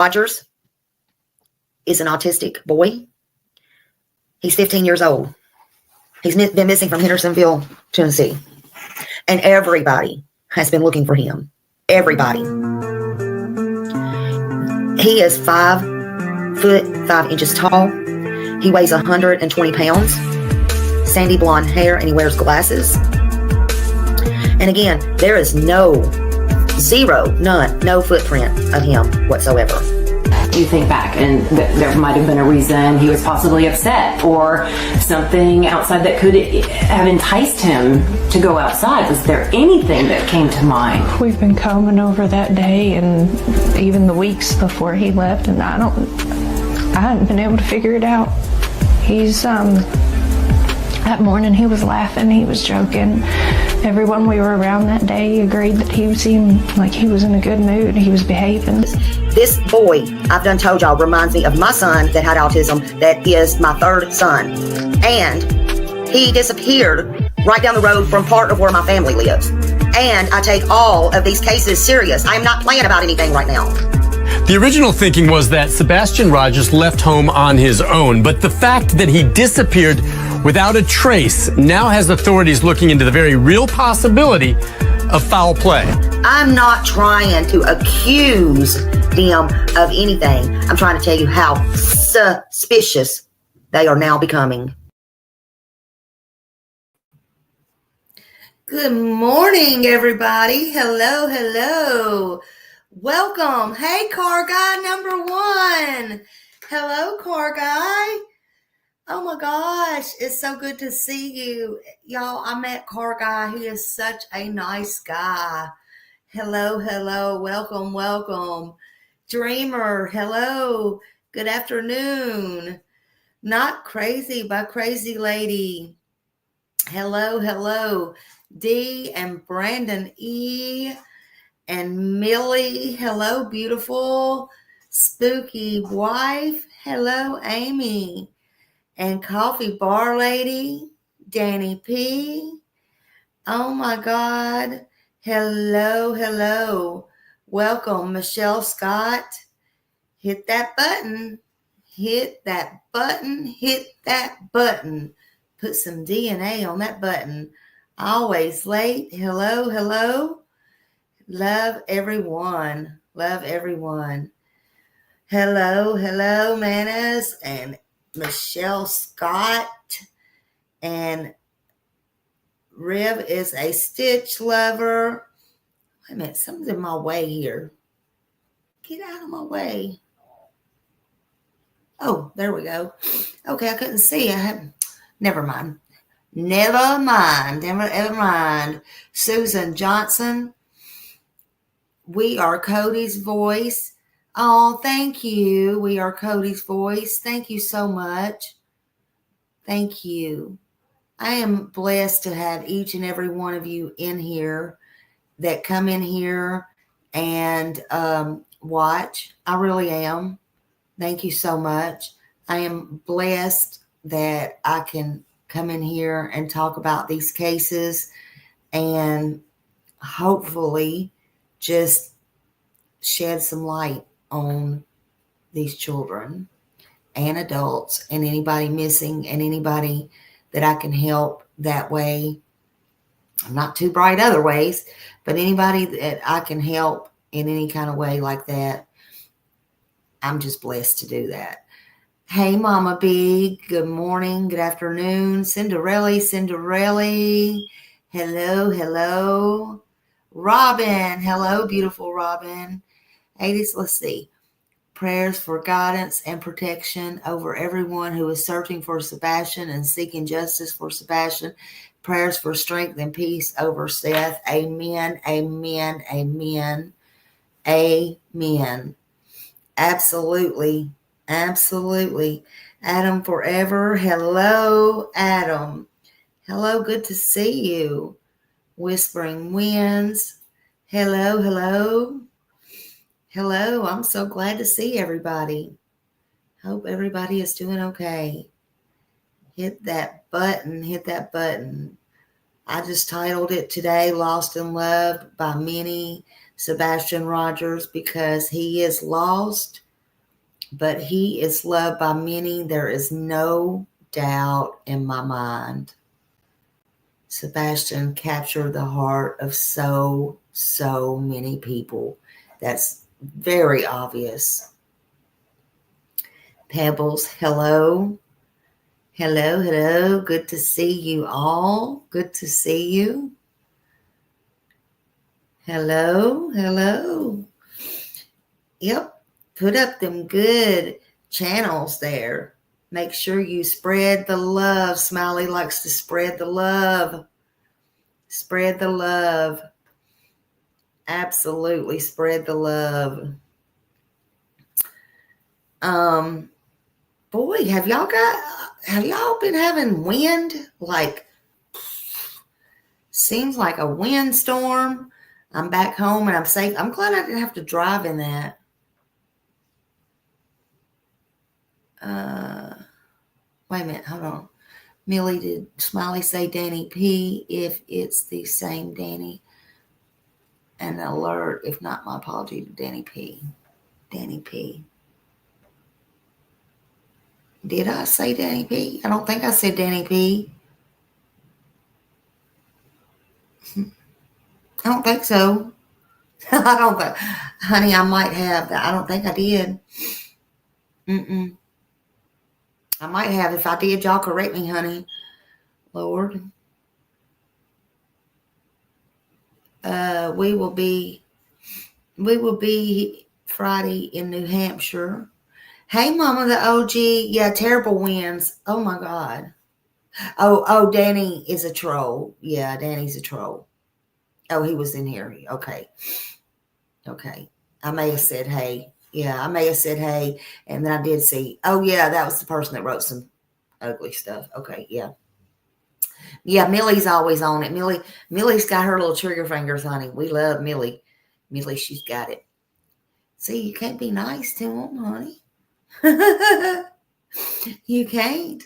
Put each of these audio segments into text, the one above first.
Rogers is an autistic boy. He's 15 years old. He's been missing from Hendersonville, Tennessee. And everybody has been looking for him. Everybody. He is 5 foot 5 inches tall. He weighs 120 pounds. Sandy blonde hair, and he wears glasses. And again, there is no footprint of him whatsoever. You think back, and there might have been a reason he was possibly upset or something outside that could have enticed him to go outside. Was there anything that came to mind? We've been combing over that day and even the weeks before he left, and I hadn't been able to figure it out. That morning he was laughing, he was joking. Everyone we were around that day agreed that he seemed like he was in a good mood. He was behaving. This boy, I've done told y'all, reminds me of my son that had autism, that is my third son. And he disappeared right down the road from part of where my family lives. And I take all of these cases serious. I am not playing about anything right now. The original thinking was that Sebastian Rogers left home on his own, but the fact that he disappeared without a trace now has authorities looking into the very real possibility of foul play. I'm not trying to accuse them of anything. I'm trying to tell you how suspicious they are now becoming. Good morning, everybody. Hello. Welcome. Hey, car guy number 1. Hello, car guy. Oh my gosh, it's so good to see you. Y'all, I met car guy. He is such a nice guy. Hello. Welcome. Dreamer, hello. Good afternoon. Not Crazy by Crazy Lady. Hello. D and Brandon E. And Millie, hello, beautiful. Spooky Wife, hello, Amy. And Coffee Bar Lady, Danny P. Oh my God. Hello. Welcome, Michelle Scott. Hit that button. Put some DNA on that button. Always late. Hello. Love everyone. Hello, Manas and Michelle Scott. And Rev is a Stitch lover. Wait a minute, something's in my way here. Get out of my way. Oh, there we go. Okay, I couldn't see. Never mind. Susan Johnson. We are Cody's voice. Oh, thank you. We are Cody's voice. Thank you so much. Thank you. I am blessed to have each and every one of you in here that come in here and watch. I really am. Thank you so much. I am blessed that I can come in here and talk about these cases and hopefully just shed some light on these children and adults and anybody missing and anybody that I can help that way. I'm not too bright other ways, but anybody that I can help in any kind of way like that, I'm just blessed to do that. Hey, Mama B. Good morning. Good afternoon. Cinderella. Hello. Robin. Hello, beautiful Robin. Let's see. Prayers for guidance and protection over everyone who is searching for Sebastian and seeking justice for Sebastian. Prayers for strength and peace over Seth. Amen. Absolutely. Adam forever. Hello, Adam. Hello, good to see you. Whispering Winds. Hello. I'm so glad to see everybody. Hope everybody is doing okay. Hit that button. I just titled it today, Lost in Love by Many, Sebastian Rogers, because he is lost but he is loved by many. There is no doubt in my mind. Sebastian captured the heart of so many people. That's very obvious. Pebbles, hello. Hello. Good to see you all. Good to see you. Hello. Yep. Put up them good channels there. Make sure you spread the love. Smiley likes to spread the love. Spread the love. Absolutely spread the love. Boy, have y'all been having wind? Like, seems like a windstorm. I'm back home and I'm safe. I'm glad I didn't have to drive in that. Wait a minute, hold on. Millie, did Smiley say Danny P? If it's the same Danny, an alert. If not, my apology to Danny P. Danny P. Did I say Danny P? I don't think I said Danny P. I don't think so. I don't think, honey, I might have. I don't think I did. I might have. If I did, y'all correct me, honey. Lord. We will be Friday in New Hampshire. Hey, Mama, the OG. Yeah, terrible winds. Oh my God. Oh, Danny is a troll. Yeah, Danny's a troll. Oh, he was in here. Okay. I may have said hey. Yeah, I may have said hey, and then I did see. Oh yeah, that was the person that wrote some ugly stuff. Okay, yeah. Yeah, Millie's always on it. Millie's got her little trigger fingers, honey. We love Millie. Millie, she's got it. See, you can't be nice to him, honey. You can't.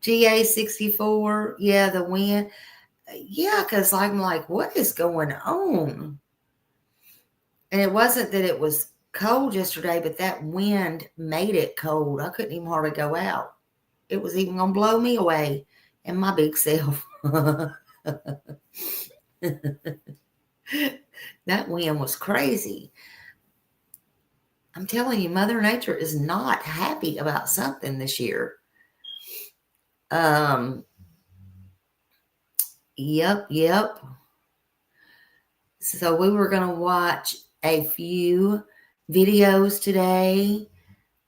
GA64. Yeah, the wind. Yeah, because I'm like, what is going on? And it wasn't that it was cold yesterday, but that wind made it cold. I couldn't even hardly go out. It was even going to blow me away and my big self. That wind was crazy. I'm telling you, Mother Nature is not happy about something this year. Yep. So we were going to watch a few videos today,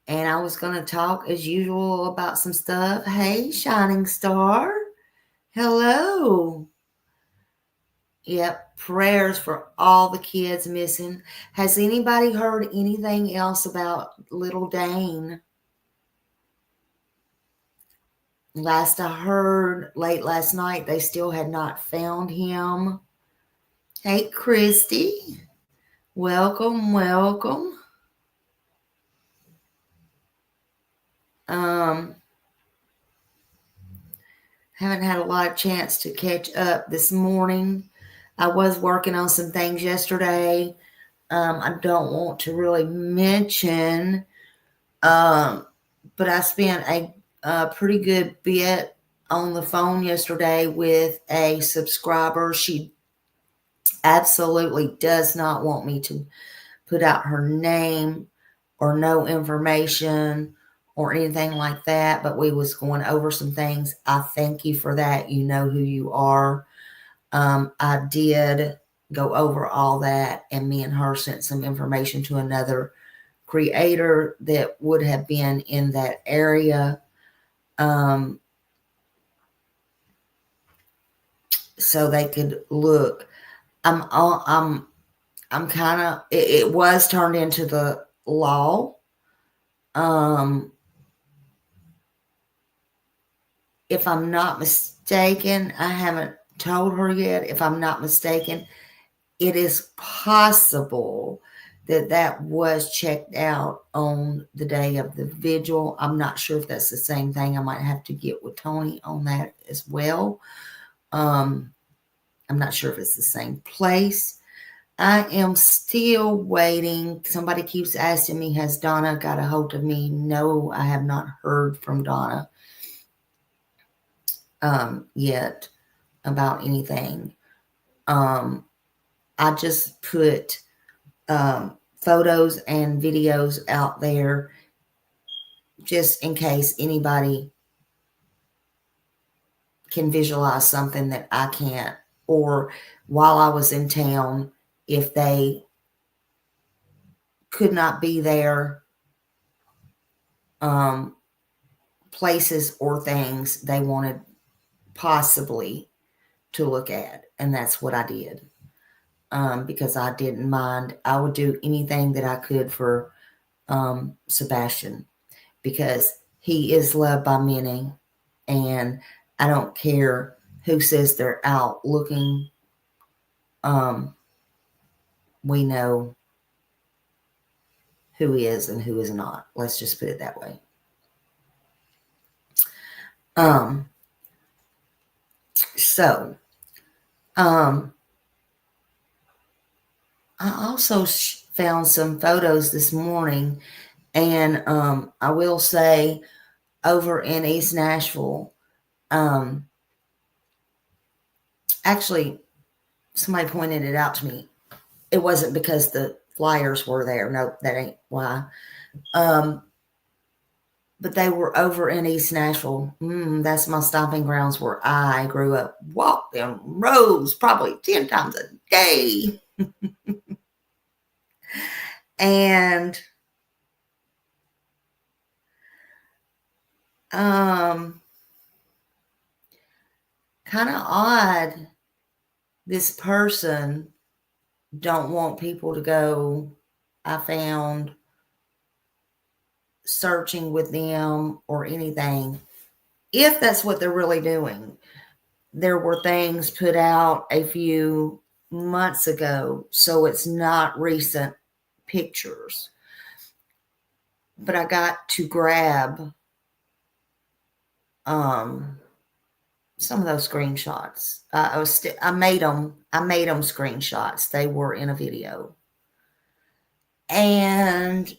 and I was going to talk as usual about some stuff. Hey, Shining Star. Hello. Yep, prayers for all the kids missing. Has anybody heard anything else about little Dane? Last I heard, late last night, they still had not found him. Hey, Christy. Welcome. Haven't had a lot of chance to catch up this morning. I was working on some things yesterday. I don't want to really mention, but I spent a pretty good bit on the phone yesterday with a subscriber. She absolutely does not want me to put out her name or no information or anything like that, but we was going over some things. I thank you for that. You know who you are. I did go over all that, and me and her sent some information to another creator that would have been in that area. So they could look. I'm kind of, it was turned into the law. If I'm not mistaken, I haven't told her yet. If I'm not mistaken, it is possible that was checked out on the day of the vigil. I'm not sure if that's the same thing. I might have to get with Tony on that as well. I'm not sure if it's the same place, I am still waiting. Somebody keeps asking me, has Donna got a hold of me? No, I have not heard from Donna yet about anything. I just put photos and videos out there just in case anybody can visualize something that I can't, or while I was in town, if they could not be there, places or things they wanted possibly to look at. And that's what I did. Because I didn't mind. I would do anything that I could for Sebastian, because he is loved by many, and I don't care who says they're out looking. We know who is and who is not. Let's just put it that way. So, I also found some photos this morning, and I will say, over in East Nashville, actually, somebody pointed it out to me. It wasn't because the flyers were there. No, that ain't why. But they were over in East Nashville. That's my stomping grounds where I grew up. Walked them roads probably 10 times a day. And kind of odd, this person don't want people to go, I found, searching with them or anything. If that's what they're really doing. There were things put out a few months ago, so it's not recent pictures. But I got to grab some of those screenshots. I made them screenshots. They were in a video. And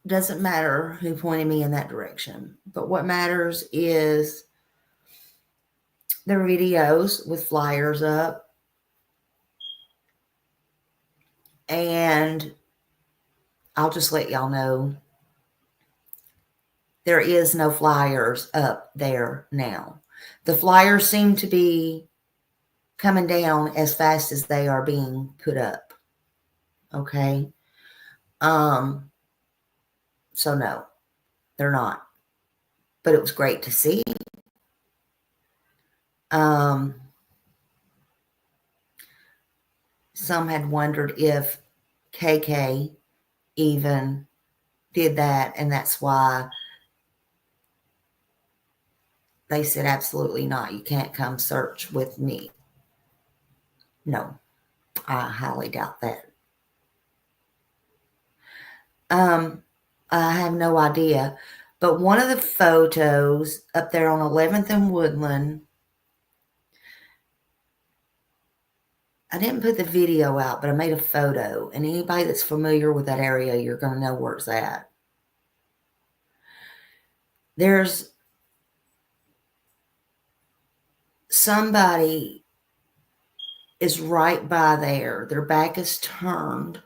doesn't matter who pointed me in that direction. But what matters is their videos with flyers up. And I'll just let y'all know, there is no flyers up there now. The flyers seem to be coming down as fast as they are being put up. Okay. So no, they're not. But it was great to see. Some had wondered if KK even did that, and that's why they said absolutely not. You can't come search with me. No, I highly doubt that. I have no idea. But one of the photos up there on 11th and Woodland, I didn't put the video out, but I made a photo. And anybody that's familiar with that area, you're going to know where it's at. There's somebody is right by there. Their back is turned.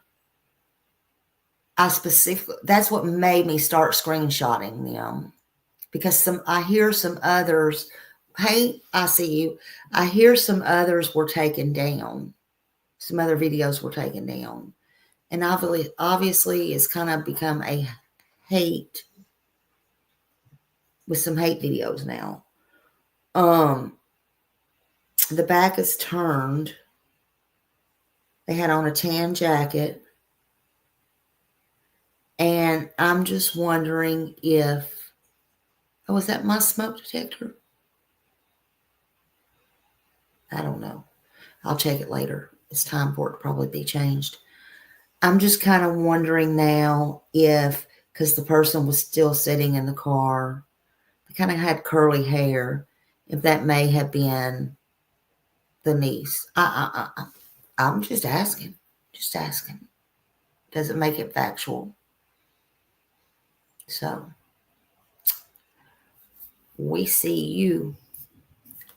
That's what made me start screenshotting them, because I hear some others. Hey, I see you. I hear some others were taken down. Some other videos were taken down, and obviously it's kind of become a hate with some hate videos now. The back is turned. They had on a tan jacket. And I'm just wondering if, was that my smoke detector? I don't know. I'll check it later. It's time for it to probably be changed. I'm just kind of wondering now if, because the person was still sitting in the car, they kind of had curly hair, if that may have been the niece. I'm just asking. Just asking. Doesn't make it factual. So, we see you.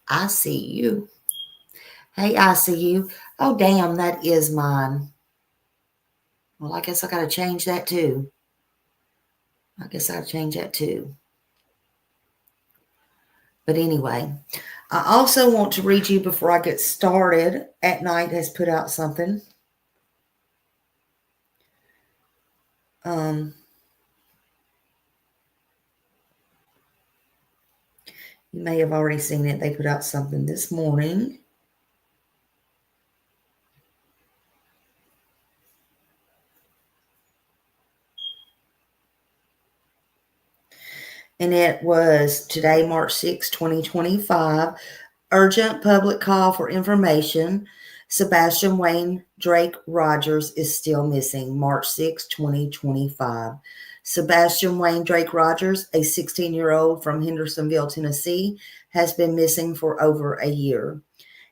I see you. Hey, I see you. Oh, damn, that is mine. Well, I guess I got to change that too. But anyway, I also want to read you before I get started. At Night has put out something. You may have already seen it. They put out something this morning. And it was today, March 6, 2025. Urgent public call for information. Sebastian Wayne Drake Rogers is still missing. March 6, 2025. Sebastian Wayne Drake Rogers, a 16-year-old from Hendersonville, Tennessee, has been missing for over a year,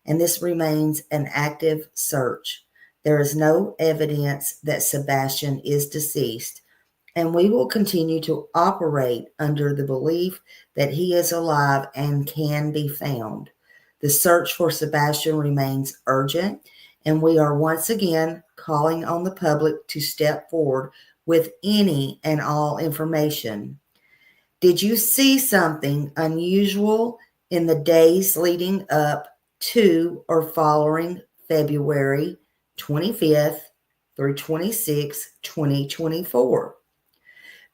and this remains an active search. There is no evidence that Sebastian is deceased, and we will continue to operate under the belief that he is alive and can be found. The search for Sebastian remains urgent, and we are once again calling on the public to step forward with any and all information. Did you see something unusual in the days leading up to or following February 25th through 26th, 2024?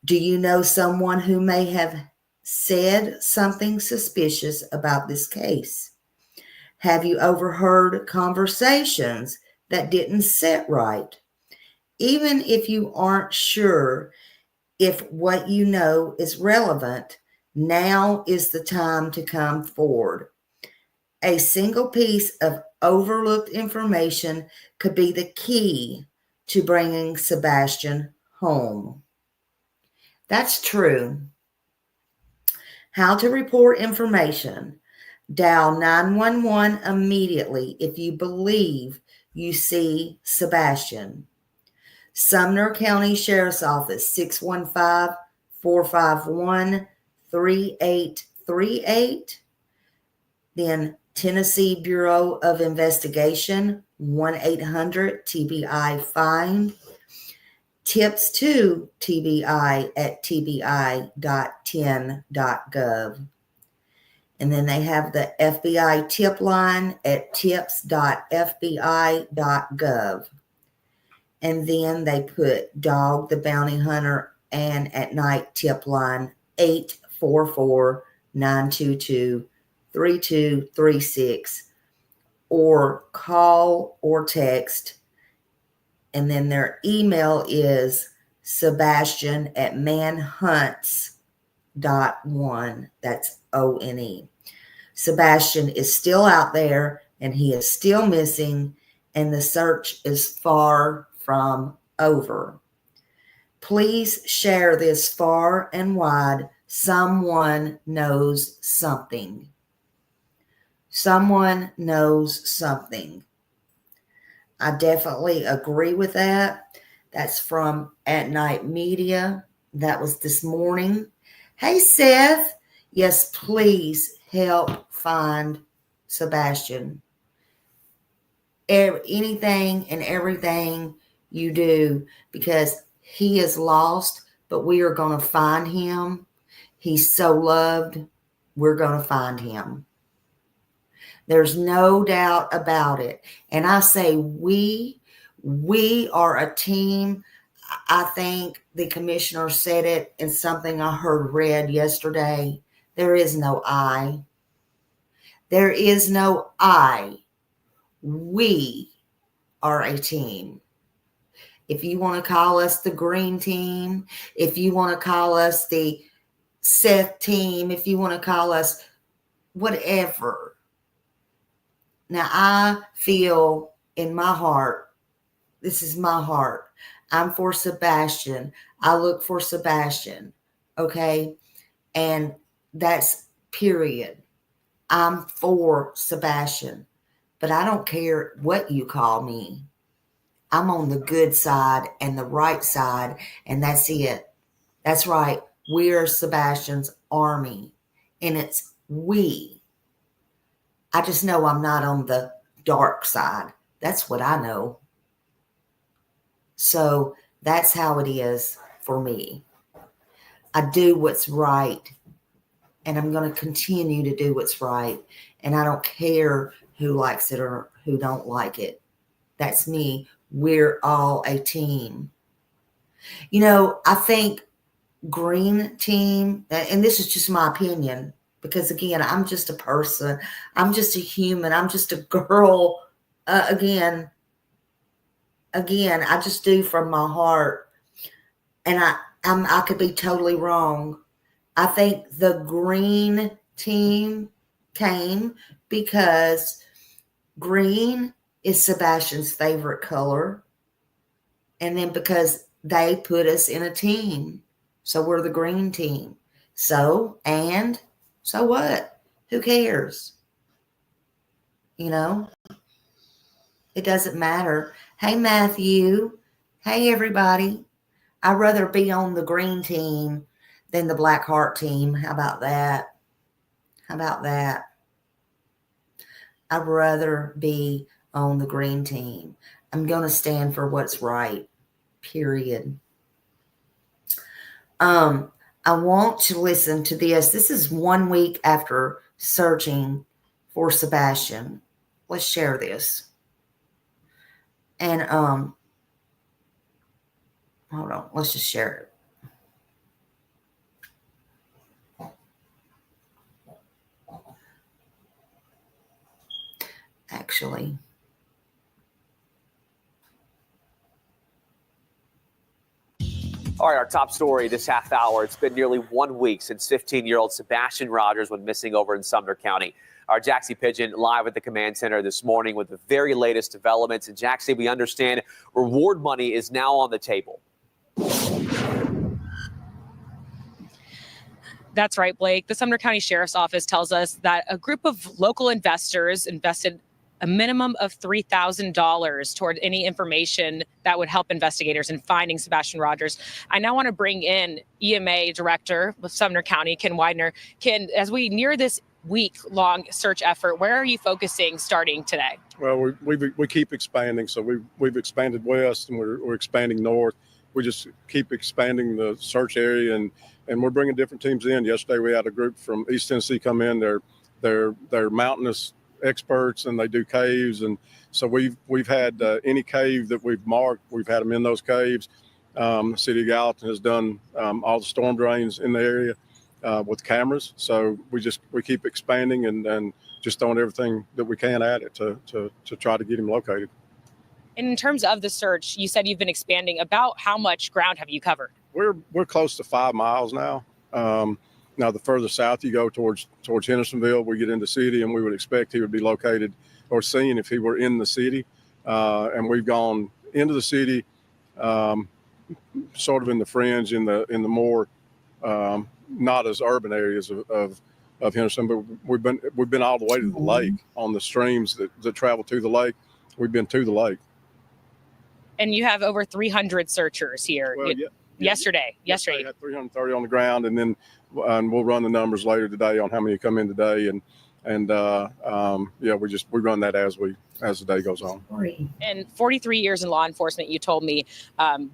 Do you know someone who may have said something suspicious about this case? Have you overheard conversations that didn't sit right? Even if you aren't sure if what you know is relevant, now is the time to come forward. A single piece of overlooked information could be the key to bringing Sebastian home. That's true. How to report information. Dial 911 immediately if you believe you see Sebastian. Sumner County Sheriff's Office, 615-451-3838. Then Tennessee Bureau of Investigation, 1-800-TBI-FIND. Tips to TBI at tbi.10.gov. And then they have the FBI tip line at tips.fbi.gov. And then they put Dog the Bounty Hunter and At Night tip line 844-922-3236, or call or text. And then their email is Sebastian@manhunts.one. That's ONE. Sebastian is still out there, and he is still missing, and the search is far from over. Please share this far and wide. Someone knows something. Someone knows something. I definitely agree with that. That's from At Night Media. That was this morning. Hey, Seth. Yes, please help find Sebastian. Anything and everything you do, because he is lost, but we are going to find him. He's so loved. We're going to find him. There's no doubt about it. And I say we are a team. I think the commissioner said it in something I heard read yesterday. There is no I. There is no I. We are a team. If you want to call us the green team, if you want to call us the Seth team, if you want to call us whatever. Now, I feel in my heart, this is my heart, I'm for Sebastian. I look for Sebastian, okay? And that's period. I'm for Sebastian. but I don't care what you call me. I'm on the good side and the right side, and that's it. That's right. We're Sebastian's army, and it's we. I just know I'm not on the dark side. That's what I know. So that's how it is for me. I do what's right, and I'm going to continue to do what's right, and I don't care who likes it or who don't like it. That's me. We're all a team. You know, I think green team, and this is just my opinion, because again, I'm just a person. I'm just a human. I'm just a girl. Again, I just do from my heart, and I could be totally wrong. I think the green team came because green is Sebastian's favorite color, and then because they put us in a team. So we're the green team. So what? Who cares? You know, it doesn't matter. Hey, Matthew. Hey, everybody. I'd rather be on the green team than the black heart team. How about that? I'd rather be on the green team. I'm going to stand for what's right. Period. I want to listen to this. This is 1 week after searching for Sebastian. Let's share this. And hold on. Let's just share it. Actually. All right, our top story this half hour. It's been nearly 1 week since 15-year-old Sebastian Rogers went missing over in Sumner County. Our Jaxie Pigeon live at the command center this morning with the very latest developments. And Jaxie, we understand reward money is now on the table. That's right, Blake. The Sumner County Sheriff's Office tells us that a group of local investors invested a minimum of $3,000 toward any information that would help investigators in finding Sebastian Rogers. I now want to bring in EMA Director with Sumner County, Ken Widener. Ken, as we near this week-long search effort, where are you focusing starting today? Well, we keep expanding. So we've expanded west, and we're expanding north. We just keep expanding the search area, and we're bringing different teams in. Yesterday we had a group from East Tennessee come in. They're mountainous experts, and they do caves, and so we've had any cave that we've marked, we've had them in those caves. The city of Gallatin has done all the storm drains in the area with cameras. So we keep expanding and just throwing everything that we can at it to try to get him located. In terms of the search, you said you've been expanding. About how much ground have you covered? We're close to 5 miles now. Now, the further south you go towards Hendersonville, we get into the city, and we would expect he would be located or seen if he were in the city. And we've gone into the city, sort of in the fringe, in the more not as urban areas of Henderson, but we've been all the way to the lake on the streams that travel to the lake. We've been to the lake. And you have over 300 searchers here. Well, Yesterday. We had 330 on the ground, and then we'll run the numbers later today on how many come in today, and we run that as the day goes on. And 43 years in law enforcement, you told me.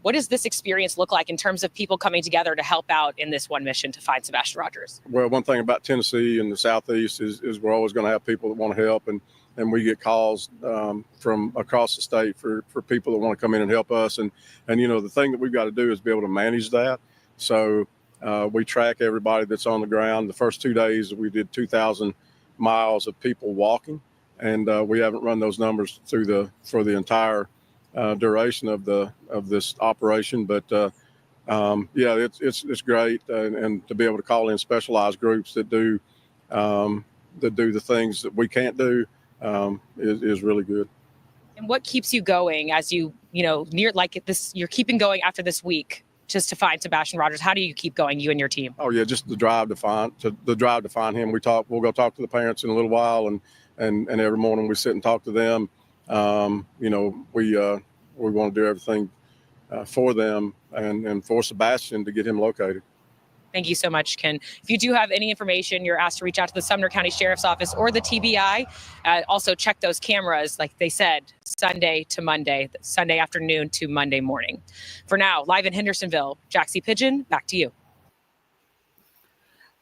What does this experience look like in terms of people coming together to help out in this one mission to find Sebastian Rogers? Well, one thing about Tennessee and the Southeast is we're always going to have people that want to help, and we get calls from across the state for people that want to come in and help us. And the thing that we've got to do is be able to manage that. So we track everybody that's on the ground. The first 2 days we did 2,000 miles of people walking, and we haven't run those numbers for the entire duration of this operation. But it's great, and to be able to call in specialized groups that do the things that we can't do is really good. And what keeps you going as near like this? You're keeping going after this week just to find Sebastian Rogers. How do you keep going, you and your team? Oh yeah, just the drive to find him. We'll go talk to the parents in a little while, and every morning we sit and talk to them. We want to do everything for them and for Sebastian to get him located. Thank you so much, Ken. If you do have any information, you're asked to reach out to the Sumner County Sheriff's Office or the TBI. Also check those cameras, like they said, Sunday to Monday, Sunday afternoon to Monday morning. For now, live in Hendersonville, Jaxie Pigeon, back to you.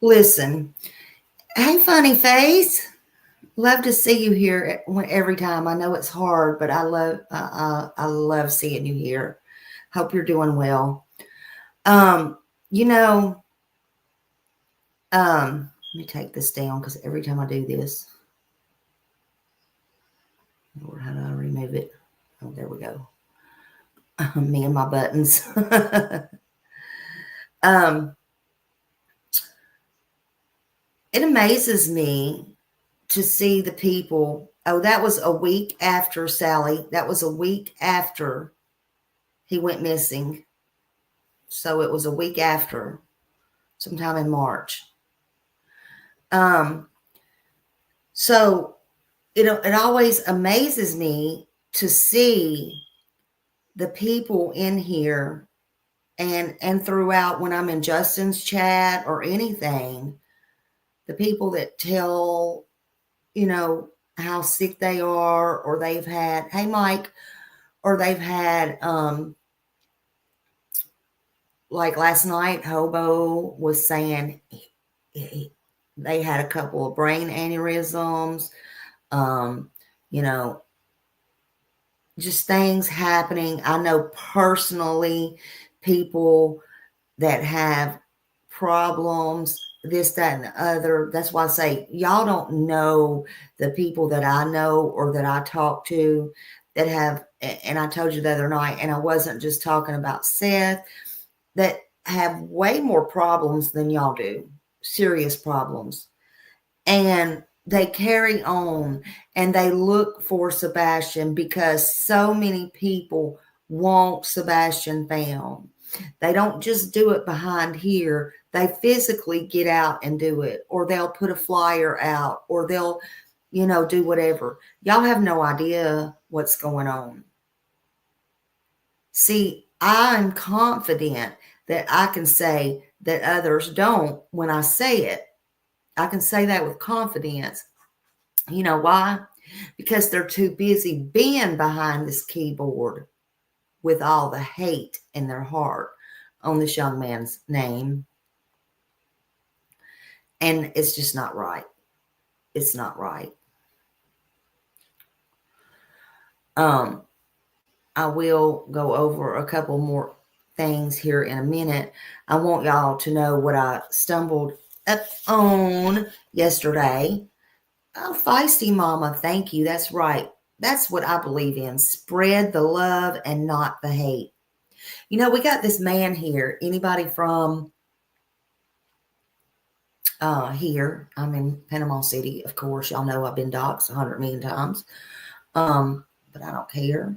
Listen, hey, funny face. Love to see you here every time. I know it's hard, but I love seeing you here. Hope you're doing well. Let me take this down because every time I do this, Lord, how do I remove it? Oh, there we go. Me and my buttons. It amazes me to see the people. Oh, that was a week after, Sally. That was a week after he went missing. So it was a week after, sometime in March. So it always amazes me to see the people in here and throughout when I'm in Justin's chat or anything, the people that tell, how sick they are, or they've had, hey, Mike, or they've had, like last night, Hobo was saying they had a couple of brain aneurysms, just things happening. I know personally people that have problems, this, that, and the other. That's why I say y'all don't know the people that I know or that I talk to that have, and I told you the other night, and I wasn't just talking about Seth, that have way more problems than y'all do, serious problems. And they carry on and they look for Sebastian because so many people want Sebastian found. They don't just do it behind here. They physically get out and do it, or they'll put a flyer out, or they'll, do whatever. Y'all have no idea what's going on. See, I'm confident that I can say that others don't when I say it. I can say that with confidence. You know why? Because they're too busy being behind this keyboard with all the hate in their heart on this young man's name. And it's just not right. It's not right. I will go over a couple more things here in a minute. I want y'all to know what I stumbled up on yesterday. Oh, feisty mama, thank you. That's right. That's what I believe in. Spread the love and not the hate. We got this man here. Anybody from here? I'm in Panama City, of course. Y'all know I've been doxxed 100 million times. But I don't care.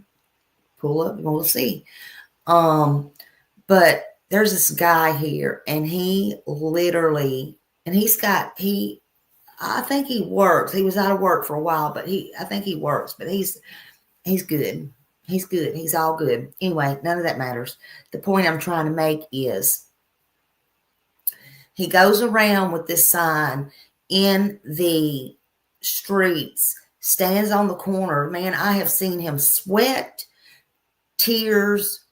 Pull up and we'll see. But there's this guy here, and he literally, and I think he works. He was out of work for a while, but I think he works, but he's good. He's good. He's all good. Anyway, none of that matters. The point I'm trying to make is he goes around with this sign in the streets, stands on the corner. Man, I have seen him sweat, tears,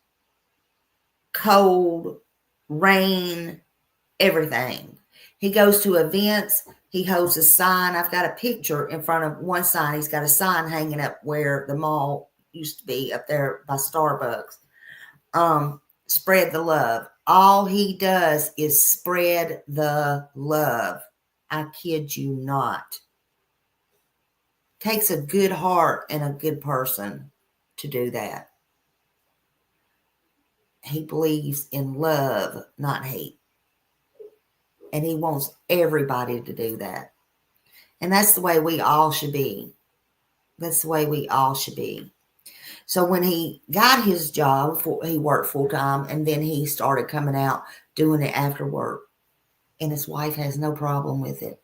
cold, rain, everything. He goes to events. He holds a sign. I've got a picture in front of one sign. He's got a sign hanging up where the mall used to be, up there by Starbucks. Spread the love. All he does is spread the love. I kid you not. Takes a good heart and a good person to do that. He believes in love, not hate. And he wants everybody to do that. And that's the way we all should be. That's the way we all should be. So when he got his job, he worked full time, and then he started coming out doing it after work. And his wife has no problem with it.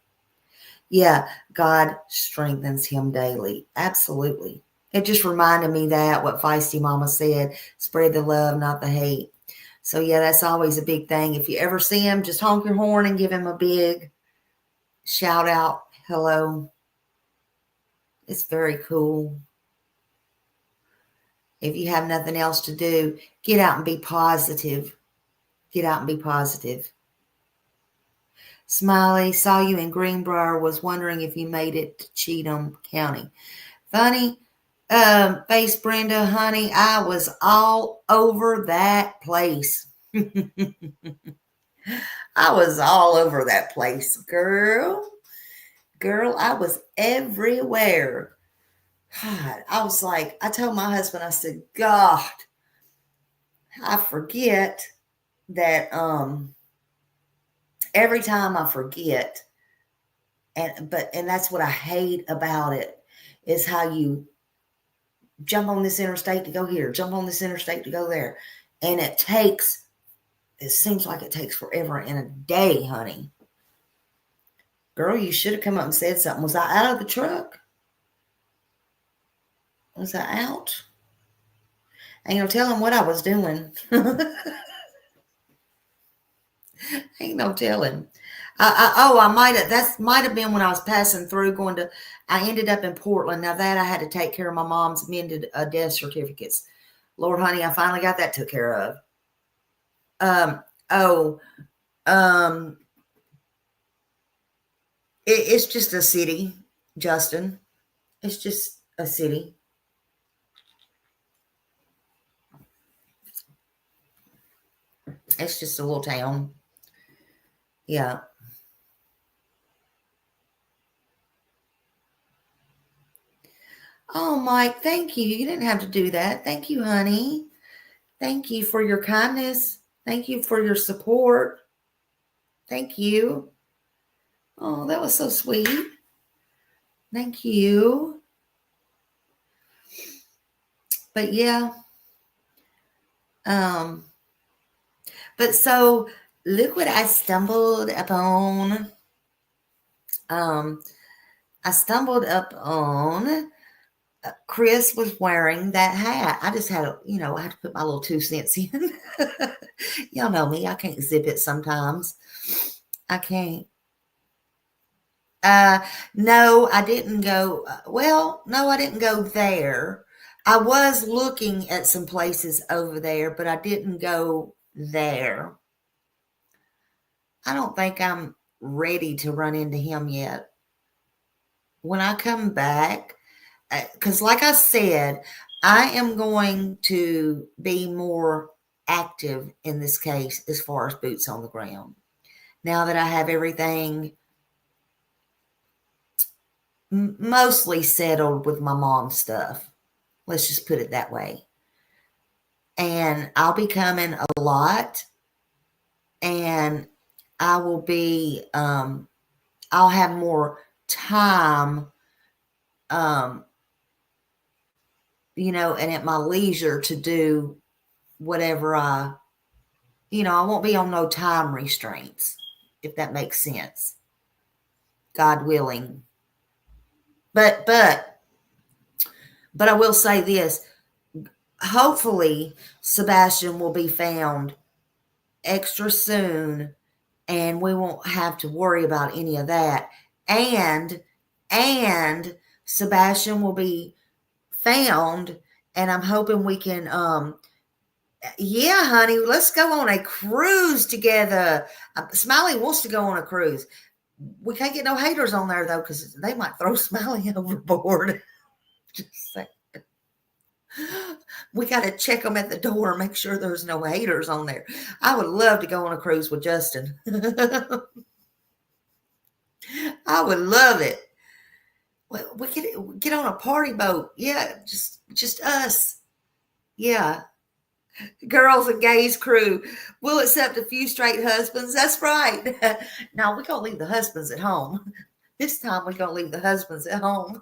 Yeah, God strengthens him daily. Absolutely. It just reminded me that what Feisty Mama said, spread the love, not the hate. So yeah, that's always a big thing. If you ever see him, just honk your horn and give him a big shout out. Hello. It's very cool. If you have nothing else to do, get out and be positive. Get out and be positive. Smiley, saw you in Greenbrier, was wondering if you made it to Cheatham County. Funny face, Brenda, honey, I was all over that place. I was all over that place, girl. Girl, I was everywhere. God, I was like, I told my husband, I said, God, I forget that every time I forget, and that's what I hate about it, is how you jump on this interstate to go here, jump on this interstate to go there. And it seems like it takes forever and a day, honey. Girl, you should have come up and said something. Was I out of the truck? Was I out? Ain't no telling what I was doing. Ain't no telling. I might have, that might have been when I was passing through I ended up in Portland. Now that I had to take care of my mom's amended death certificates. Lord, honey, I finally got that took care of. It's just a city, Justin. It's just a city. It's just a little town. Yeah. Oh, Mike, thank you. You didn't have to do that. Thank you, honey. Thank you for your kindness. Thank you for your support. Thank you. Oh, that was so sweet. Thank you. But yeah. But so look what I stumbled upon. I stumbled up on Chris was wearing that hat. I just had, I had to put my little 2 cents in. Y'all know me. I can't zip it sometimes. I can't. No, I didn't go. No, I didn't go there. I was looking at some places over there, but I didn't go there. I don't think I'm ready to run into him yet. When I come back, because like I said, I am going to be more active in this case as far as boots on the ground. Now that I have everything mostly settled with my mom's stuff. Let's just put it that way. And I'll be coming a lot. And I will be, I'll have more time, and at my leisure to do whatever I won't be on no time restraints, if that makes sense. God willing. But I will say this. Hopefully, Sebastian will be found extra soon, and we won't have to worry about any of that. And Sebastian will be found, and I'm hoping we can, yeah, honey, let's go on a cruise together. Smiley wants to go on a cruise. We can't get no haters on there, though, because they might throw Smiley overboard. Just saying. We got to check them at the door and make sure there's no haters on there. I would love to go on a cruise with Justin. I would love it. We could get on a party boat. Yeah, just us. Yeah. Girls and gays crew. We'll accept a few straight husbands. That's right. Now we're going to leave the husbands at home. This time we're going to leave the husbands at home.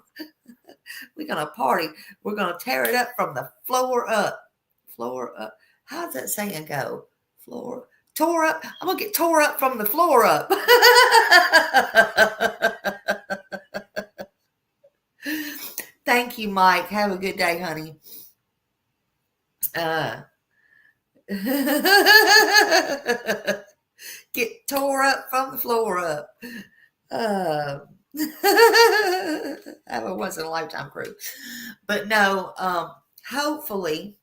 We're going to party. We're going to tear it up from the floor up. Floor up. How does that saying go? Floor. Tore up. I'm going to get tore up from the floor up. Thank you, Mike. Have a good day, honey. Get tore up from the floor up. That was a Lifetime crew. But no, hopefully,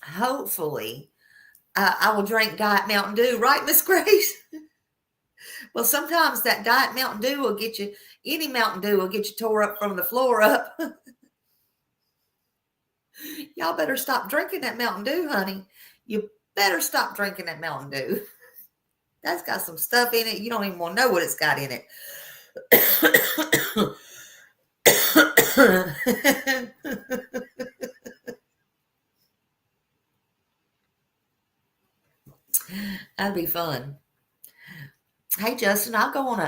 I will drink Diet Mountain Dew, right, Miss Grace? Well, sometimes that Diet Mountain Dew will get you, any Mountain Dew will get you tore up from the floor up. Y'all better stop drinking that Mountain Dew, honey. You better stop drinking that Mountain Dew. That's got some stuff in it. You don't even want to know what it's got in it. That'd be fun. Hey Justin, I'll go on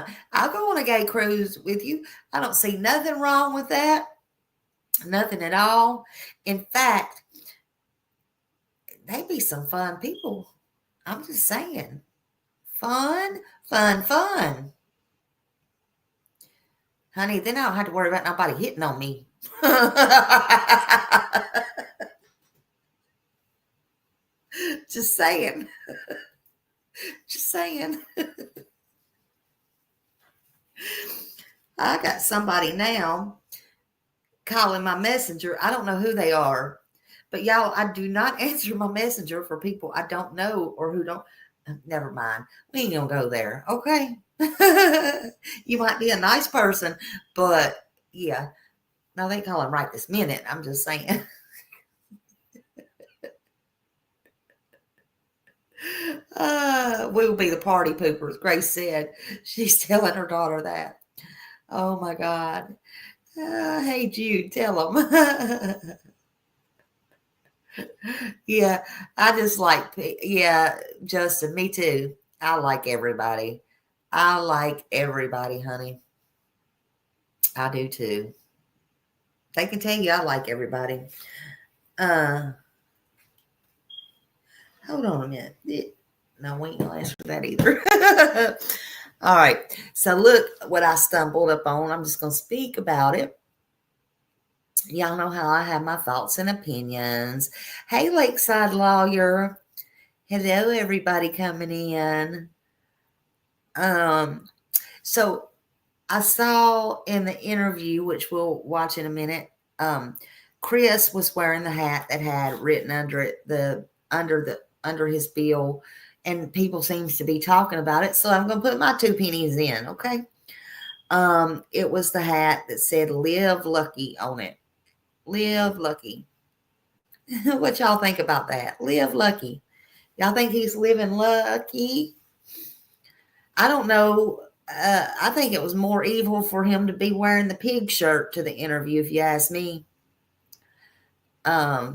a gay cruise with you. I don't see nothing wrong with that. Nothing at all. In fact, they'd be some fun people. I'm just saying. Fun. Honey, then I don't have to worry about nobody hitting on me. Just saying. Just saying. I got somebody now calling my messenger. I don't know who they are, but y'all, I do not answer my messenger for people I don't know or who don't. Never mind. We ain't gonna go there. Okay. You might be a nice person, but yeah. No, they calling right this minute. I'm just saying. We will be the party poopers, Grace said. She's telling her daughter that. Oh my God. Hey Jude, tell them. Yeah, I just like, yeah, Justin, me too. I like everybody. I like everybody, honey. I do too. They can tell you I like everybody. Hold on a minute. No, we ain't gonna ask for that either. All right. So look what I stumbled upon. I'm just gonna speak about it. Y'all know how I have my thoughts and opinions. Hey, Lakeside Lawyer. Hello, everybody coming in. So I saw in the interview, which we'll watch in a minute, Chris was wearing the hat that had written under it under his bill, and people seems to be talking about it. So I'm going to put my 2 pennies in, okay? It was the hat that said "Live Lucky" on it. Live lucky. What y'all think about that? Live lucky. Y'all think he's living lucky? I don't know. I think it was more evil for him to be wearing the pig shirt to the interview, if you ask me. Boy,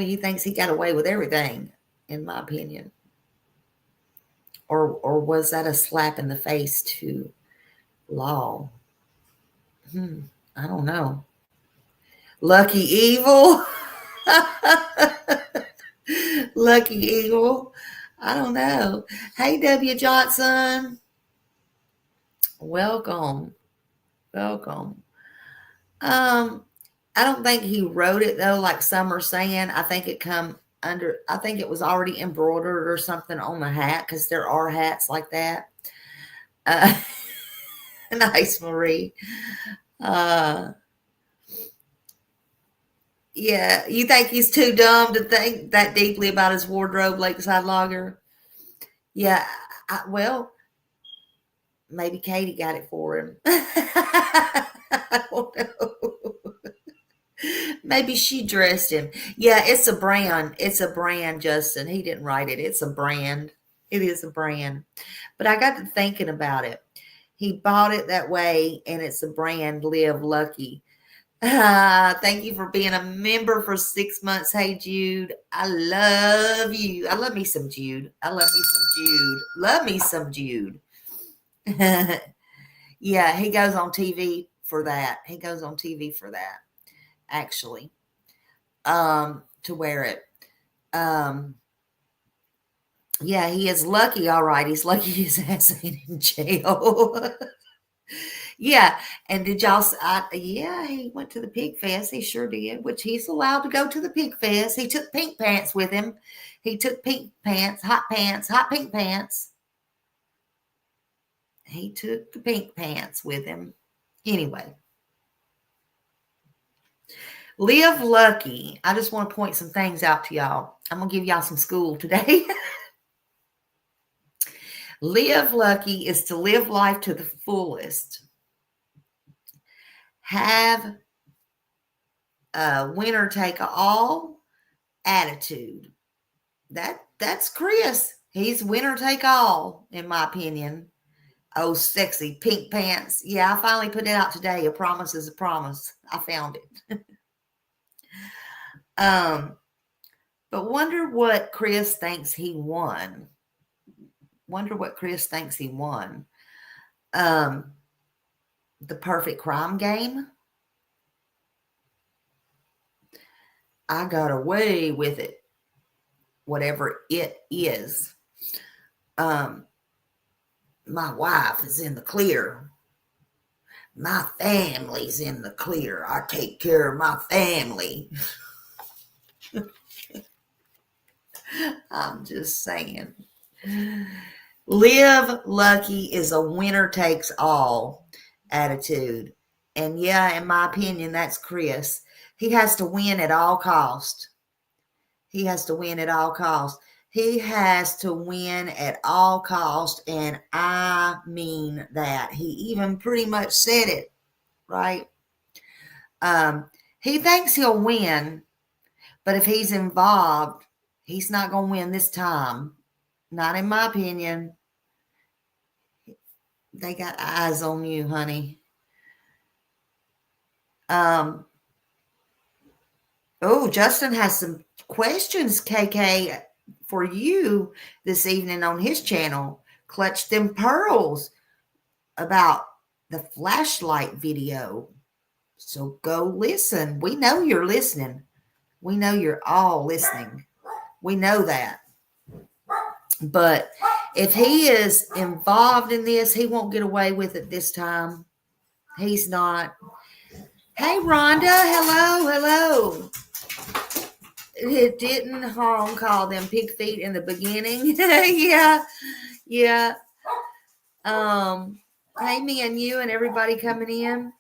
he thinks he got away with everything, in my opinion. Or was that a slap in the face to law? I don't know. Lucky evil? Lucky evil? I don't know. Hey, W. Johnson. Welcome. I don't think he wrote it though, like some are saying. I think it was already embroidered or something on the hat, because there are hats like that. Nice, Marie. Yeah, you think he's too dumb to think that deeply about his wardrobe, Lakeside Logger? Yeah, well, maybe Katie got it for him. I don't know. Maybe she dressed him. Yeah, it's a brand. It's a brand, Justin. He didn't write it. It's a brand. It is a brand. But I got to thinking about it. He bought it that way, and it's a brand, Live Lucky. Thank you for being a member for 6 months. Hey, Jude. I love you. I love me some Jude. Love me some Jude. Yeah, he goes on TV for that. Actually, to wear it. Yeah, he is lucky. All right. He's lucky his ass ain't in jail. Yeah. And did y'all, yeah, he went to the pig fest. He sure did, which he's allowed to go to the pig fest. He took pink pants with him. He took pink pants, hot pink pants. He took the pink pants with him. Anyway. Live Lucky. I just want to point some things out to y'all. I'm going to give y'all some school today. Live Lucky is to live life to the fullest. Have a winner take all attitude. That's Chris. He's winner take all, in my opinion. Oh, sexy pink pants. Yeah, I finally put it out today. A promise is a promise. I found it. But wonder what Chris thinks he won. The perfect crime game. I got away with it. Whatever it is. My wife is in the clear. My family's in the clear. I take care of my family. I'm just saying. Live Lucky is a winner takes all attitude. And yeah, in my opinion, that's Chris. He has to win at all cost. He has to win at all cost. And I mean that. He even pretty much said it, right? He thinks he'll win, but if he's involved, he's not going to win this time. Not in my opinion. They got eyes on you, honey. Justin has some questions, KK, for you this evening on his channel. Clutch them pearls about the flashlight video. So go listen. We know you're listening. We know you're all listening. We know that. But if he is involved in this, he won't get away with it this time. He's not. Hey, Rhonda. Hello. It didn't Hong call them pig feet in the beginning. Yeah. Hey, me and you and everybody coming in.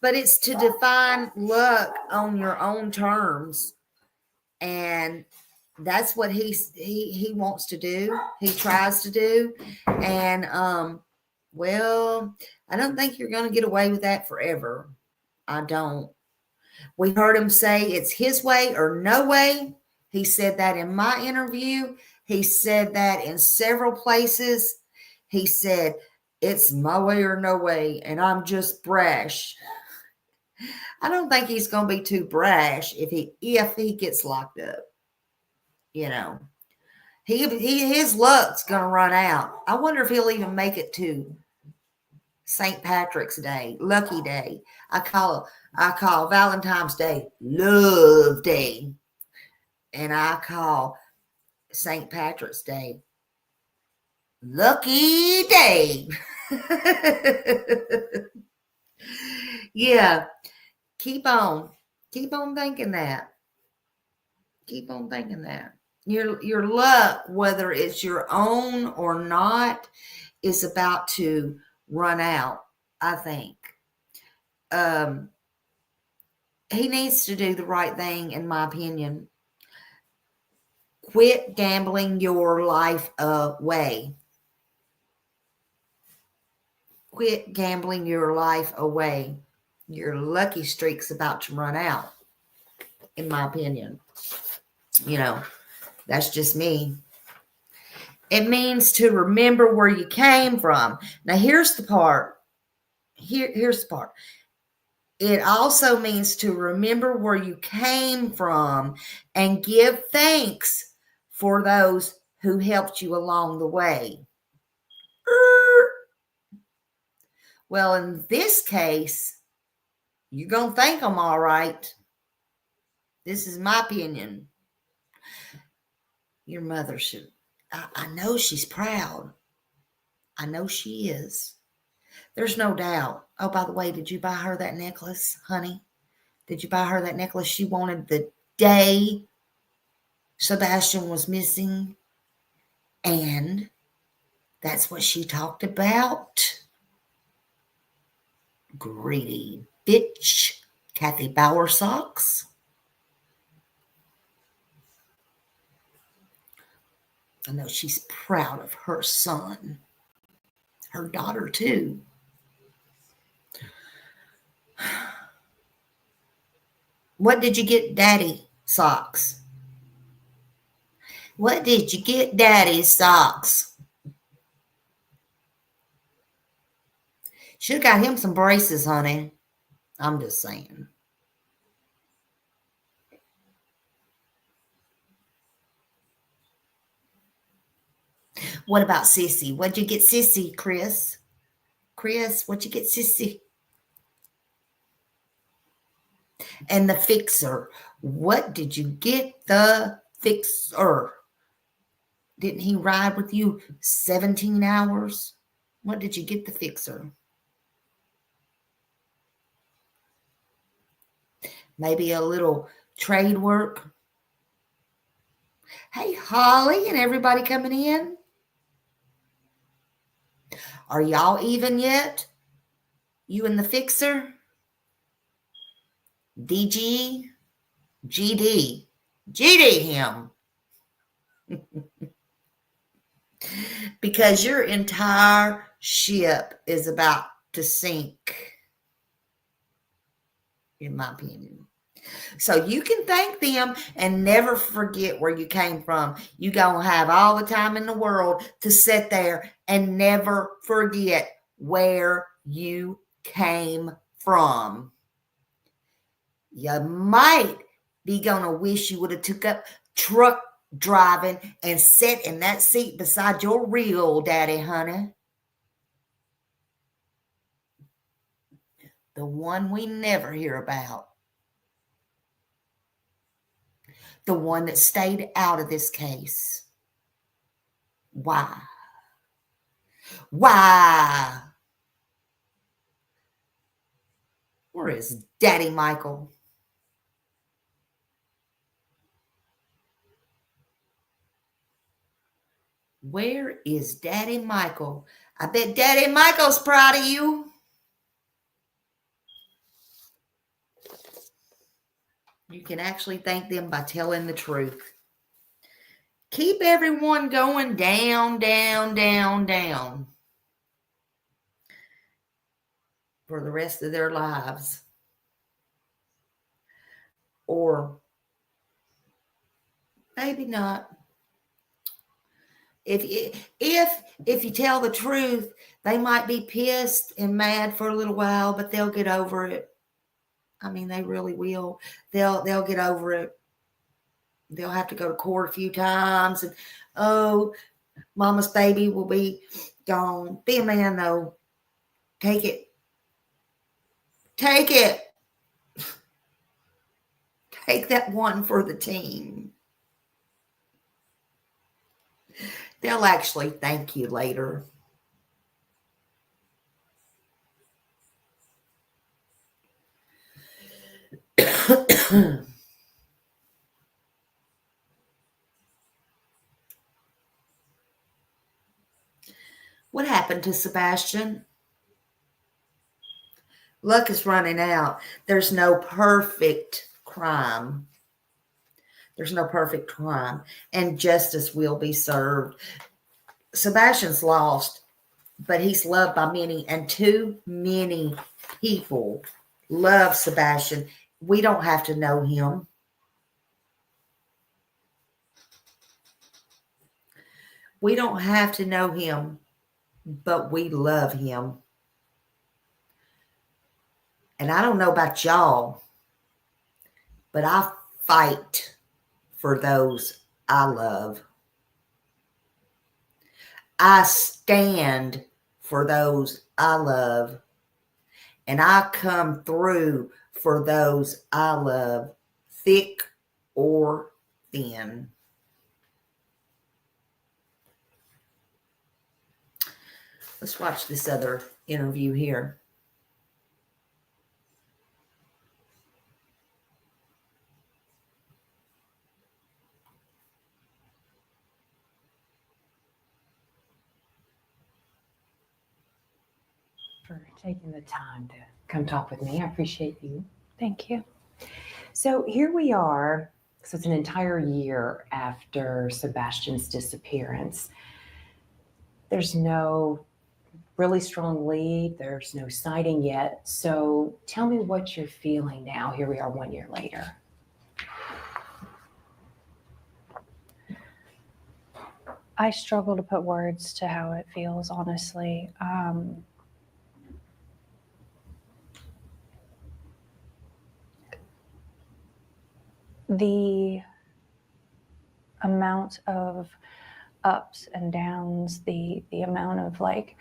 But it's to define luck on your own terms. And that's what he wants to do. He tries to do. And, well, I don't think you're going to get away with that forever. I don't. We heard him say it's his way or no way. He said that in my interview. He said that in several places. He said, it's my way or no way, and I'm just brash. I don't think he's going to be too brash if he gets locked up. You know, his luck's going to run out. I wonder if he'll even make it to St. Patrick's Day, Lucky Day. I call Valentine's Day Love Day, and I call St. Patrick's Day Lucky Day. Yeah, keep on thinking that. Keep on thinking that. Your luck, whether it's your own or not, is about to run out, I think. He needs to do the right thing, in my opinion. Quit gambling your life away. Quit gambling your life away. Your lucky streak's about to run out, in my opinion. You know, that's just me. It means to remember where you came from. Now, here's the part. Here's the part. It also means to remember where you came from and give thanks for those who helped you along the way. Well, in this case, you're going to thank them all right. This is my opinion. Your mother should. I know she's proud. I know she is. There's no doubt. Oh, by the way, did you buy her that necklace, honey? Did you buy her that necklace she wanted the day Sebastian was missing? And that's what she talked about. Greedy bitch, Kathy Bauer socks. I know she's proud of her son. Her daughter, too. What did you get, Daddy? Socks. What did you get, Daddy? Socks. Should have got him some braces, honey. I'm just saying. What about Sissy? What'd you get, Sissy, Chris? Chris, what'd you get, Sissy? And the fixer. What did you get the fixer? Didn't he ride with you 17 hours? What did you get the fixer? Maybe a little trade work. Hey, Holly and everybody coming in. Are y'all even yet? You and the fixer? DG? GD? GD him. Because your entire ship is about to sink, in my opinion. So you can thank them and never forget where you came from. You're going to have all the time in the world to sit there and never forget where you came from. You might be going to wish you would have took up truck driving and sat in that seat beside your real daddy, honey. The one we never hear about. The one that stayed out of this case. Why? Why? Where is Daddy Michael? Where is Daddy Michael? I bet Daddy Michael's proud of you. You can actually thank them by telling the truth. Keep everyone going down, down, down, down for the rest of their lives. Or maybe not. If you tell the truth, they might be pissed and mad for a little while, but they'll get over it. I mean, they really will. They'll get over it. They'll have to go to court a few times, and oh, mama's baby will be gone. Be a man, though. Take it. Take it. Take that one for the team. They'll actually thank you later. What happened to Sebastian? Luck is running out. There's no perfect crime. There's no perfect crime. And justice will be served. Sebastian's lost, but he's loved by many, and too many people love Sebastian. We don't have to know him. We don't have to know him, but we love him. And I don't know about y'all, but I fight for those I love. I stand for those I love. And I come through for those I love, thick or thin. Let's watch this other interview here. For taking the time to come talk with me. I appreciate you. Thank you. So here we are. So it's an entire year after Sebastian's disappearance. There's no really strong lead. There's no sighting yet. So tell me what you're feeling now. Here we are 1 year later. I struggle to put words to how it feels, honestly. The amount of ups and downs, the amount of like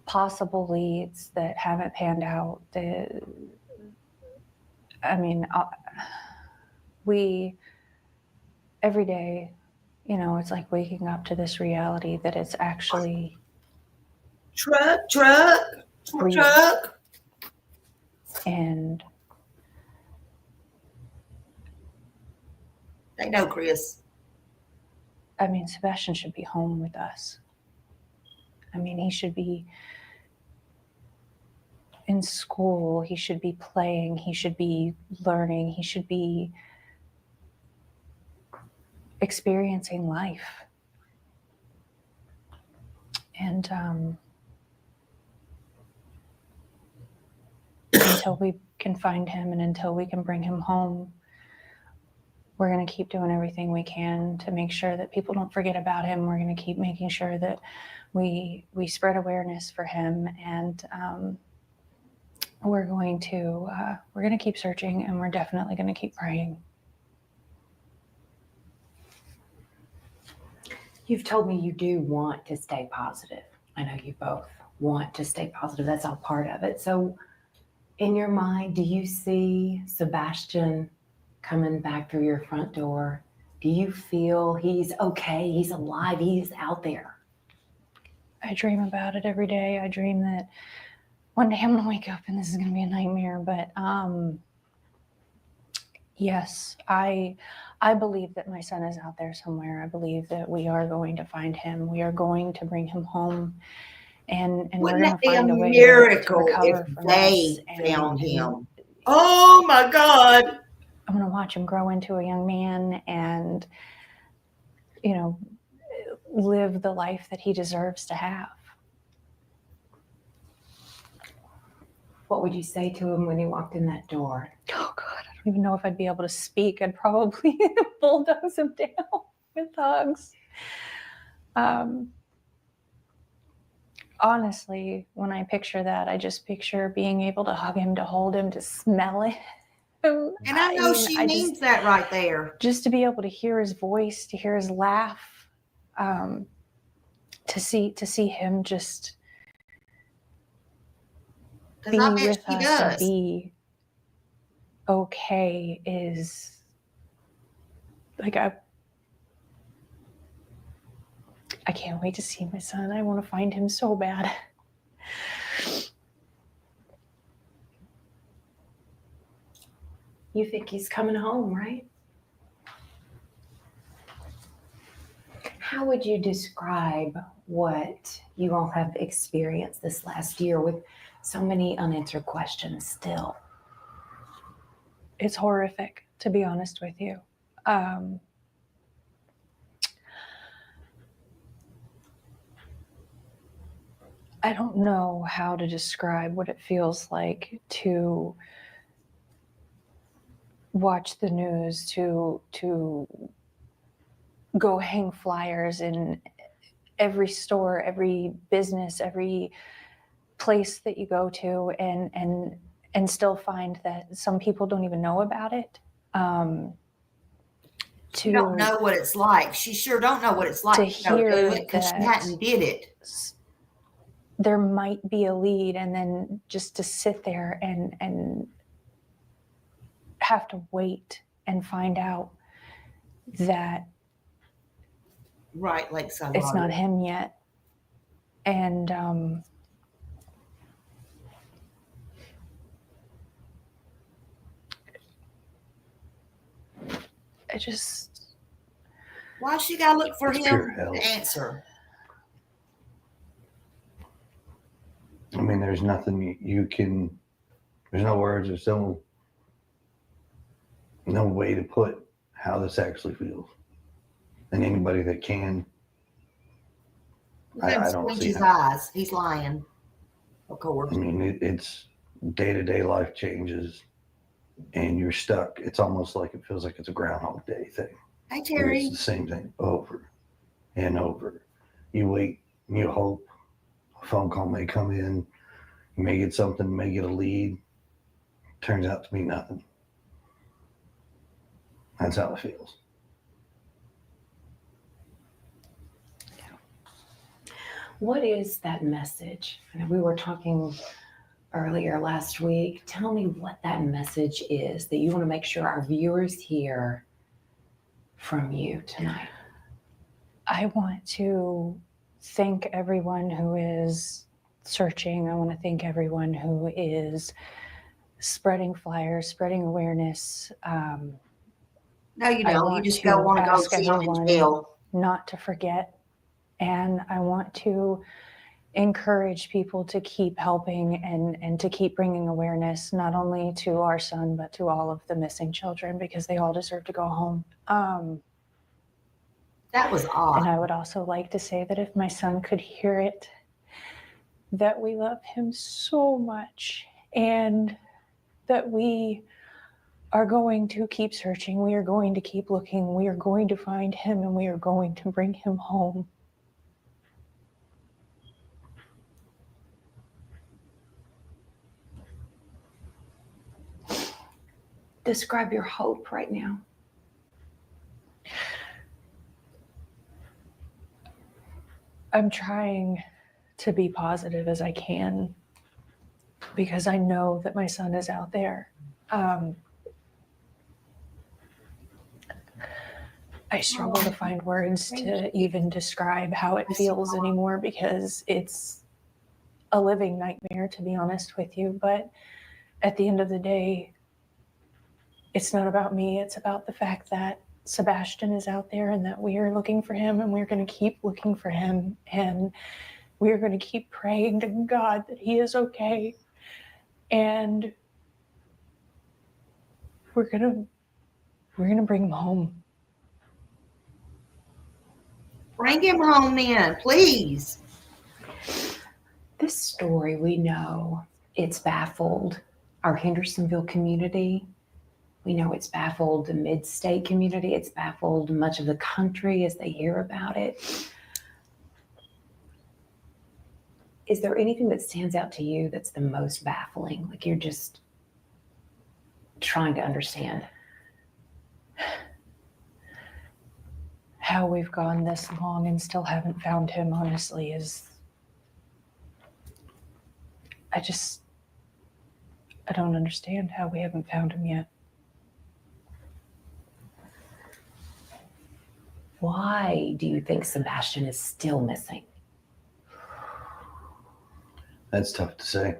possible leads that haven't panned out. We every day, you know, it's like waking up to this reality that it's actually Truck. And They know, Chris. I mean, Sebastian should be home with us. I mean, he should be in school. He should be playing. He should be learning. He should be experiencing life. And until we can find him and until we can bring him home, we're going to keep doing everything we can to make sure that people don't forget about him. We're going to keep making sure that we spread awareness for him, and we're going to keep searching, and we're definitely going to keep praying. You've told me you do want to stay positive. I know you both want to stay positive. That's all part of it. So in your mind, do you see Sebastian coming back through your front door? Do you feel he's okay? He's alive. He's out there. I dream about it every day. I dream that one day I'm going to wake up and this is going to be a nightmare. But yes, I believe that my son is out there somewhere. I believe that we are going to find him. We are going to bring him home. And we're going to find a way to recover from this. Found him. Oh my God. I'm going to watch him grow into a young man and, you know, live the life that he deserves to have. What would you say to him when he walked in that door? Oh God, I don't even know if I'd be able to speak. I'd probably bulldoze him down with hugs. Honestly, when I picture that, I just picture being able to hug him, to hold him, to smell it. And I know she means that right there. Just to be able to hear his voice, to hear his laugh, to see him just be with us and be okay is like I can't wait to see my son. I want to find him so bad. You think he's coming home, right? How would you describe what you all have experienced this last year with so many unanswered questions still? It's horrific, to be honest with you. I don't know how to describe what it feels like to watch the news, to go hang flyers in every store, every business, every place that you go to, and still find that some people don't even know about it. You don't know what it's like. She sure don't know what it's like to hear do it because she hadn't did it. There might be a lead, and then just to sit there and have to wait and find out that right, like it's not him yet. And I just, Why she gotta look for It's him pure hell. to answer? I mean, there's nothing you can, there's no words, there's no way to put how this actually feels. And anybody that can, I don't Squinch see his how. eyes. He's lying, of course. I mean, it's day-to-day life changes and you're stuck. It's almost like it feels like it's a Groundhog Day thing. Hey, Where Terry. it's the same thing over and over. You wait, you hope a phone call may come in, you may get something, may get a lead. Turns out to be nothing. That's how it feels. What is that message? I know we were talking earlier last week. Tell me what that message is that you want to make sure our viewers hear from you tonight. I want to thank everyone who is searching. I want to thank everyone who is spreading flyers, spreading awareness. No, you I don't. You want just to go want to go ask see him in everyone jail. not to forget. And I want to encourage people to keep helping and to keep bringing awareness, not only to our son, but to all of the missing children, because they all deserve to go home. That was odd. And I would also like to say that if my son could hear it, that we love him so much and that we are going to keep searching. We are going to keep looking. We are going to find him and we are going to bring him home. Describe your hope right now. I'm trying to be positive as I can because I know that my son is out there. I struggle to find words to even describe how it feels anymore because it's a living nightmare, to be honest with you. But at the end of the day, it's not about me. It's about the fact that Sebastian is out there and that we are looking for him and we're going to keep looking for him. And we're going to keep praying to God that he is okay. And we're going to bring him home. Bring him home then, please. This story, we know it's baffled our Hendersonville community. We know it's baffled the mid-state community. It's baffled much of the country as they hear about it. Is there anything that stands out to you that's the most baffling? Like you're just trying to understand? How we've gone this long and still haven't found him, honestly, is... I don't understand how we haven't found him yet. Why do you think Sebastian is still missing? That's tough to say.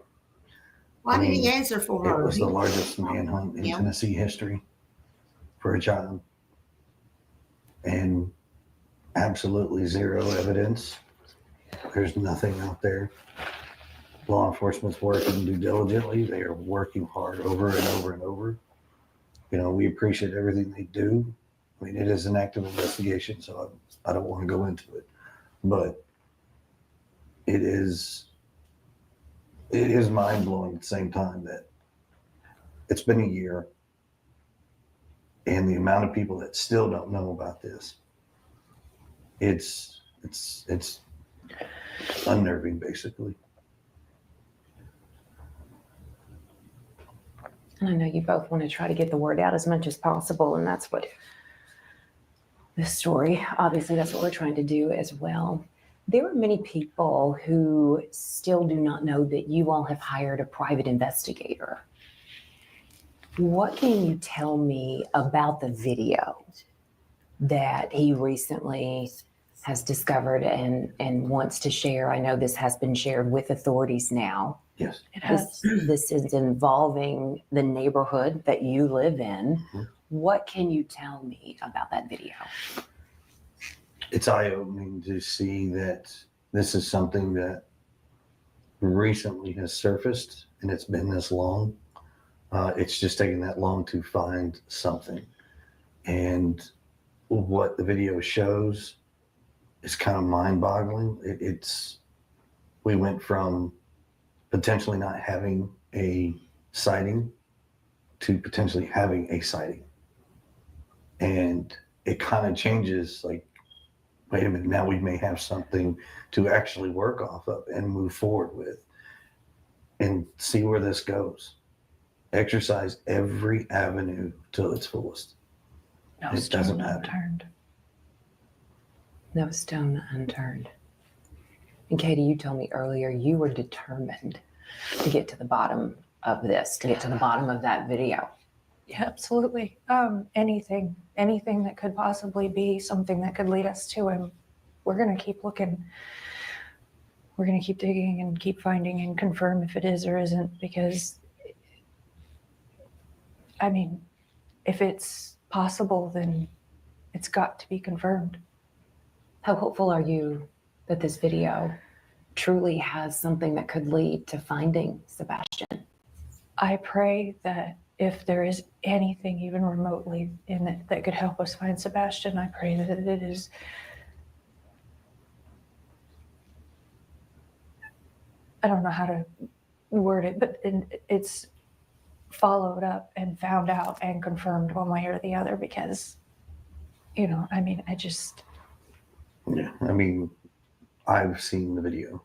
Why did he answer for her? It was the largest manhunt in Tennessee history for a child. And absolutely zero evidence. There's nothing out there. Law enforcement's working due diligently. They are working hard over and over and over. You know, we appreciate everything they do. I mean, it is an active investigation, so I don't want to go into it. But it is mind-blowing at the same time that it's been a year and the amount of people that still don't know about this, it's unnerving, basically. And I know you both want to try to get the word out as much as possible, and that's what this story, obviously that's what we're trying to do as well. There are many people who still do not know that you all have hired a private investigator. What can you tell me about the video that he recently has discovered and wants to share. I know this has been shared with authorities now. Yes. It has. This is involving the neighborhood that you live in. Mm-hmm. What can you tell me about that video? It's eye-opening to see that this is something that recently has surfaced, and it's been this long. It's just taken that long to find something. And what the video shows is kind of mind-boggling. We went from potentially not having a sighting to potentially having a sighting. And it kind of changes, like, wait a minute, now we may have something to actually work off of and move forward with and see where this goes. Exercise every avenue till its fullest. No It stone doesn't matter. unturned. No stone unturned. And Katie, you told me earlier you were determined to get to the bottom of this, to get to the bottom of that video. Yeah, absolutely. Anything that could possibly be something that could lead us to him. We're going to keep looking. We're going to keep digging and keep finding and confirm if it is or isn't, because, I mean, if it's possible, then it's got to be confirmed. How hopeful are you that this video truly has something that could lead to finding Sebastian? I pray that if there is anything even remotely in it that could help us find Sebastian, I pray that it is I don't know how to word it, but it's followed up and found out and confirmed one way or the other, because, I mean, Yeah, I mean, I've seen the video.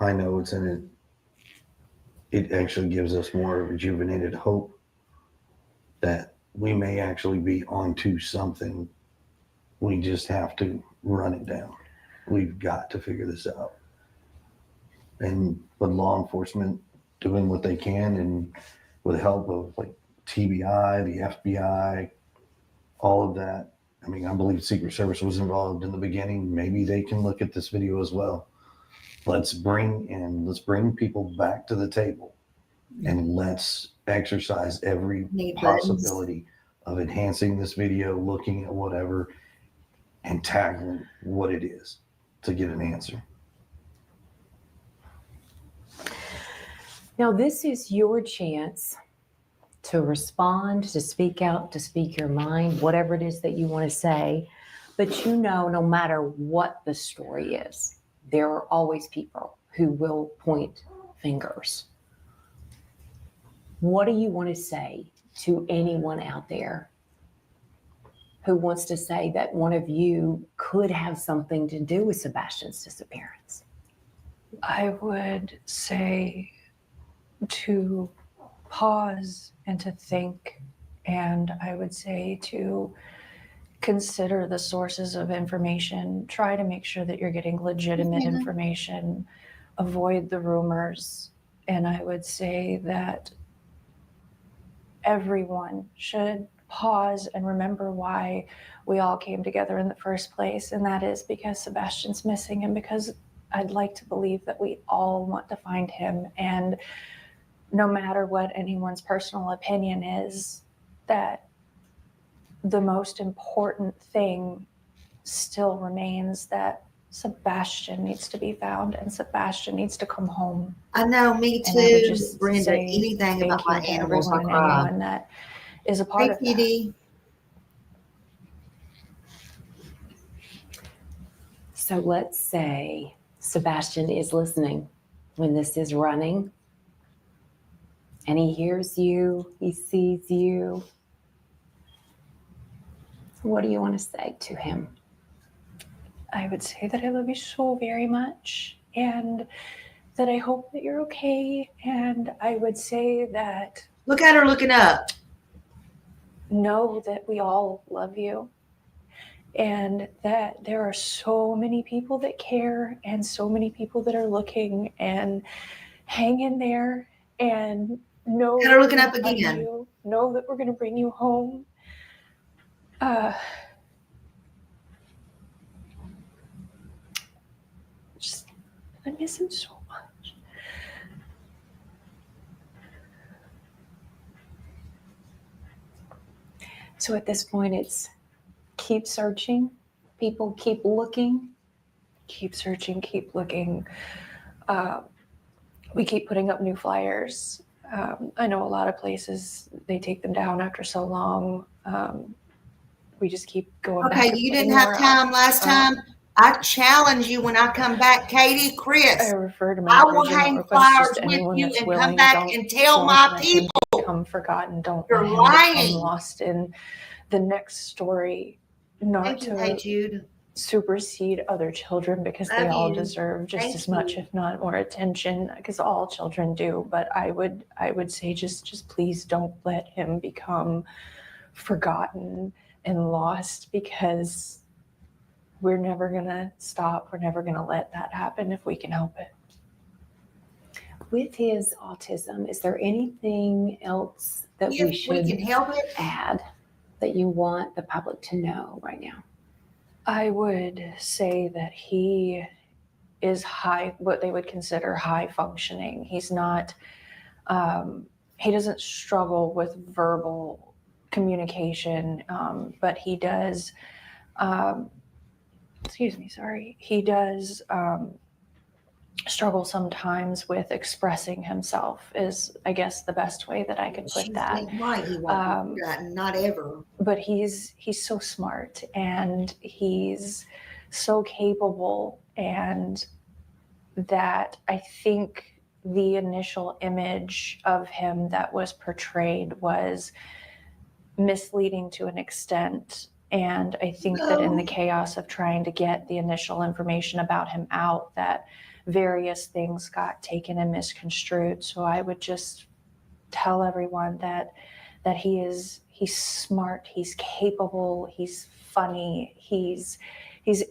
I know it's in it. It actually gives us more rejuvenated hope that we may actually be onto something. We just have to run it down. We've got to figure this out. And with law enforcement doing what they can, and with the help of like TBI, the FBI, all of that. I mean, I believe Secret Service was involved in the beginning. Maybe they can look at this video as well. Let's bring people back to the table, and let's exercise every possibility of enhancing this video, looking at whatever, and tackling what it is to get an answer. Now, this is your chance to respond, to speak out, to speak your mind, whatever it is that you want to say. But no matter what the story is, there are always people who will point fingers. What do you want to say to anyone out there who wants to say that one of you could have something to do with Sebastian's disappearance? I would say to pause and to think, and I would say to consider the sources of information. Try to make sure that you're getting legitimate information. Avoid the rumors. And I would say that everyone should pause and remember why we all came together in the first place, and that is because Sebastian's missing, and because I'd like to believe that we all want to find him. And no matter what anyone's personal opinion is, that the most important thing still remains that Sebastian needs to be found, and Sebastian needs to come home. I know, me And I would too, just Brenda. say Anything about my thank you to animals, I everyone and cry. anyone that is a part Hey, of that. Kitty. So let's say Sebastian is listening when this is running, and he hears you, he sees you. What do you want to say to him? I would say that I love you so very much, and that I hope that you're okay. And I would say that Look at her looking up. know that we all love you, and that there are so many people that care, and so many people that are looking, and hang in there, and know Look at her looking that up we love again. you. Know that we're going to bring you home. I miss him so much. So at this point, it's keep searching. People keep looking. Keep searching, keep looking. We keep putting up new flyers. I know a lot of places, they take them down after so long. We just keep going back. Okay, you didn't have time last time. I challenge you when I come back, Katie, Chris. I refer to my I will original hang request flyers just to with anyone you that's and willing. come back Don't and tell my let him people. become forgotten. Don't You're let him lying. become lost in the next story. Not Thank you, to hey Jude. supersede other children, because they Love all you. deserve just Thank as much, you. if not more attention, because all children do. But I would say just please don't let him become forgotten and lost, because we're never gonna stop. We're never gonna let that happen if we can help it. With his autism, is there anything else that If we should we can help it, add that you want the public to know right now? I would say that he is what they would consider high functioning. He's not, he doesn't struggle with verbal communication, but he does, he does struggle sometimes with expressing himself, is, I guess, the best way that I could put she's that. right. He won't be forgotten, not ever. But he's so smart, and he's so capable, and that I think the initial image of him that was portrayed was misleading to an extent. And I think that in the chaos of trying to get the initial information about him out, that various things got taken and misconstrued. So I would just tell everyone that he's smart, he's capable, he's funny, he's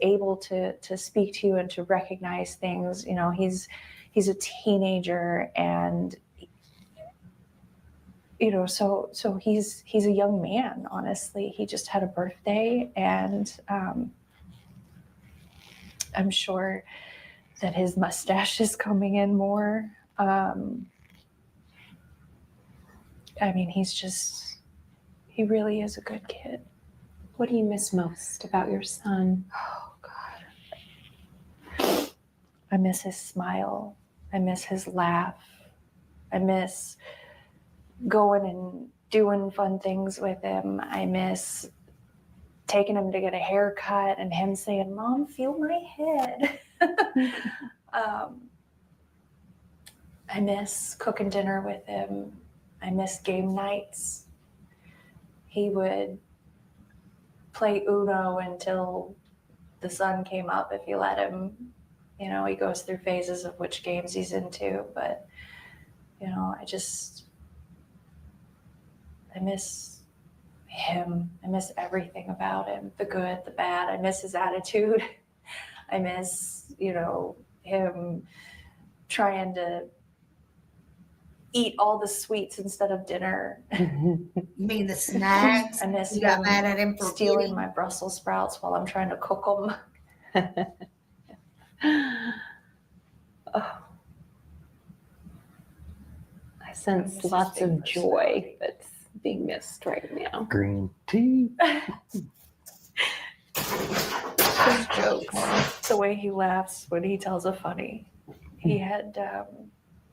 able to speak to you and to recognize things. You know, he's a teenager, and you know, so he's a young man. Honestly, he just had a birthday, and I'm sure that his mustache is coming in more. I mean, he really is a good kid. What do you miss most about your son? Oh, God. I miss his smile. I miss his laugh. I miss going and doing fun things with him. I miss taking him to get a haircut and him saying, "Mom, feel my head." I miss cooking dinner with him. I miss game nights. He would play Uno until the sun came up if you let him. You know, he goes through phases of which games he's into, but, you know, I miss him. I miss everything about him, the good, the bad. I miss his attitude. I miss, you know, him trying to eat all the sweets instead of dinner. You mean the snacks? I miss You got him mad at him for stealing eating? my Brussels sprouts while I'm trying to cook them. Oh. I sense lots of joy that's being missed right now. Green tea. His jokes, the way he laughs when he tells a funny. He had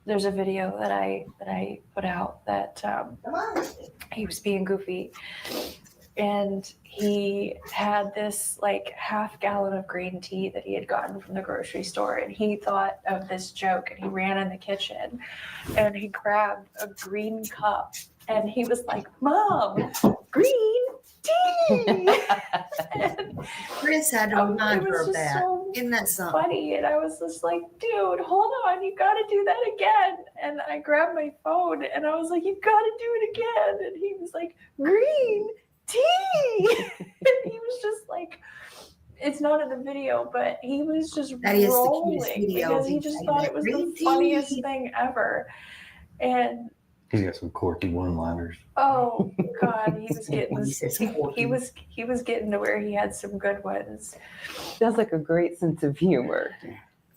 there's a video that I put out that he was being goofy, and he had this like half gallon of green tea that he had gotten from the grocery store, and he thought of this joke, and he ran in the kitchen and he grabbed a green cup, and he was like, "Mom, green tea." Chris had to remind her of that. So Isn't that something? funny? And I was just like, "Dude, hold on, you got to do that again." And I grabbed my phone and I was like, "You got to do it again." And he was like, "Green tea." And he was just like, it's not in the video, but he was just That is the rolling cutest video. because he just thought it was Green the funniest tea. thing ever. And He's got some quirky one-liners. oh God, he was getting He says he quirky. was getting to where he had some good ones. Sounds like a great sense of humor.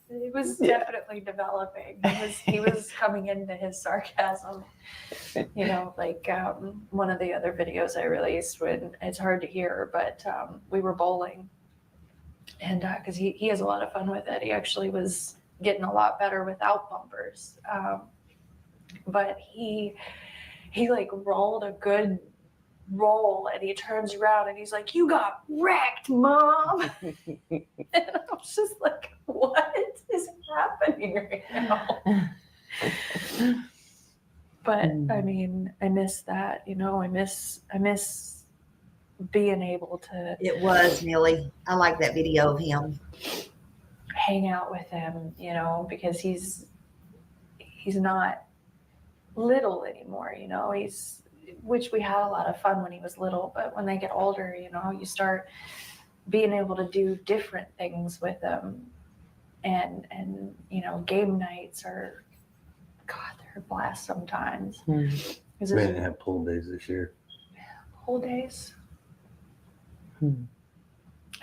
it was definitely developing. He was coming into his sarcasm. You know, like one of the other videos I released, when it's hard to hear, but we were bowling, and because he has a lot of fun with it. He actually was getting a lot better without bumpers, but he like rolled a good roll, and he turns around and he's like, "You got wrecked, Mom." And I was just like, what is happening right now? But I mean, I miss that, you know. I miss being able to It was Millie. I like that video of him. hang out with him, you know, because he's not little anymore, you know. Which we had a lot of fun when he was little, but when they get older, you know, you start being able to do different things with them, and you know, game nights are, God, they're a blast sometimes. We didn't have pool days this year. Pool days.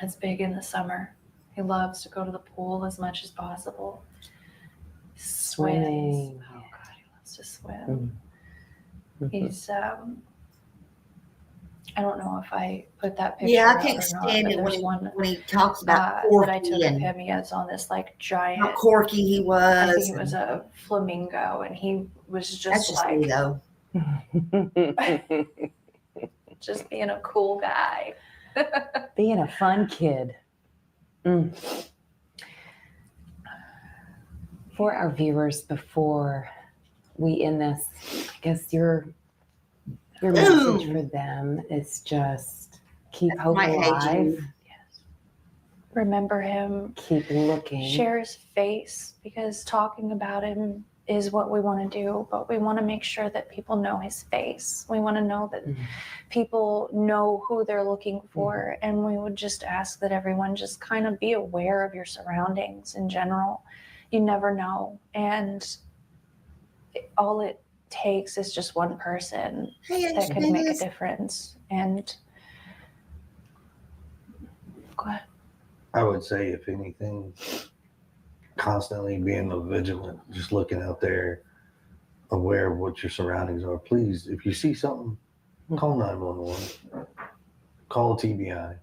It's big in the summer. He loves to go to the pool as much as possible. Swimming. Oh God, he loves to swim. He's I don't know if I put that picture. Yeah, I out can't or not, stand but it there's one when he talks about that I Corky took of and him. He has on this like giant. how quirky he was. I think it was a flamingo, and he was just That's just like me, though. just being a cool guy. Being a fun kid. For our viewers, before we end this, I guess your message for them is just keep hope alive. Yes. Remember him. Keep looking. Share his face, because talking about him is what we want to do, but we want to make sure that people know his face. We want to know that people know who they're looking for, and we would just ask that everyone just kind of be aware of your surroundings in general. You never know, and all it takes is just one person that could make a difference. And go ahead. I would say, if anything, constantly being vigilant, just looking out there, aware of what your surroundings are. Please, if you see something, call 911, call TBI.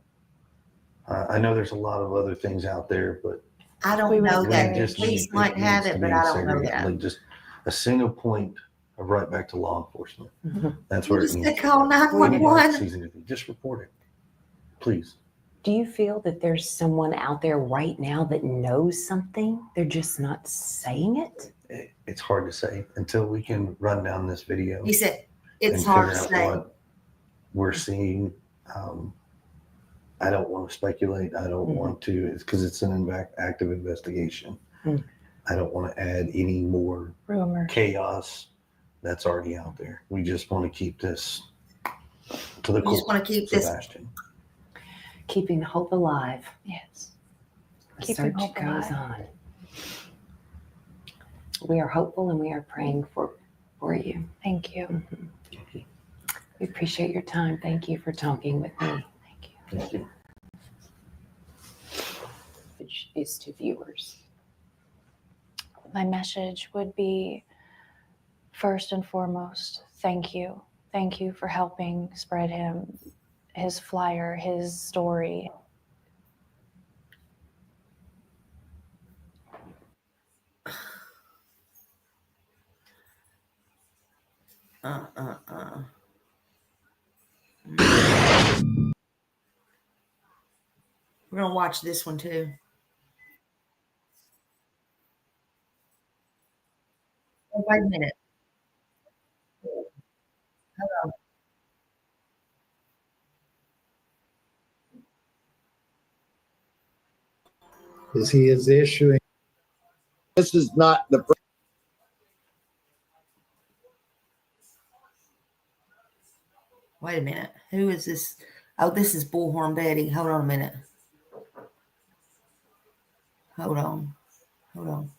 I know there's a lot of other things out there, but I don't know that. just Police it might have needs it, to but be I don't know segregated. that. Like just a single point of right back to law enforcement. That's where You it just needs said to call go. Anybody 911. sees anything, just report it, please. Do you feel that there's someone out there right now that knows something? They're just not saying it? It's hard to say until we can run down this video. He said it's and hard to figure out say. what we're seeing. I don't want to speculate. I don't want to, because it's an active investigation. I don't want to add any more Rumor. chaos that's already out there. We just want to keep this to the We just core, want to keep Sebastian. Keeping hope alive. Yes. The Keeping search hope goes alive. on. We are hopeful and we are praying for you. Thank you. We appreciate your time. Thank you for talking with me. Thank you. Thank you. Which is to viewers. My message would be, first and foremost, thank you. Thank you for helping spread his flyer, his story. We're going to watch this one too. Oh, wait a minute. Hold on. He is issuing. This is not the. Wait a minute. Who is this? Oh, this is Bullhorn Betty. Hold on a minute. Hold on. Hold on.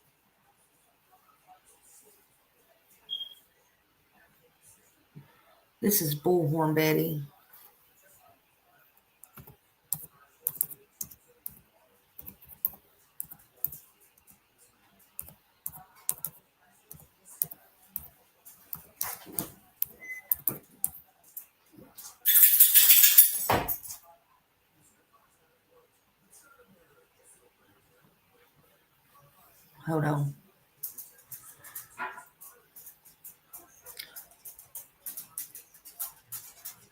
This is Bullhorn Betty. Hold on.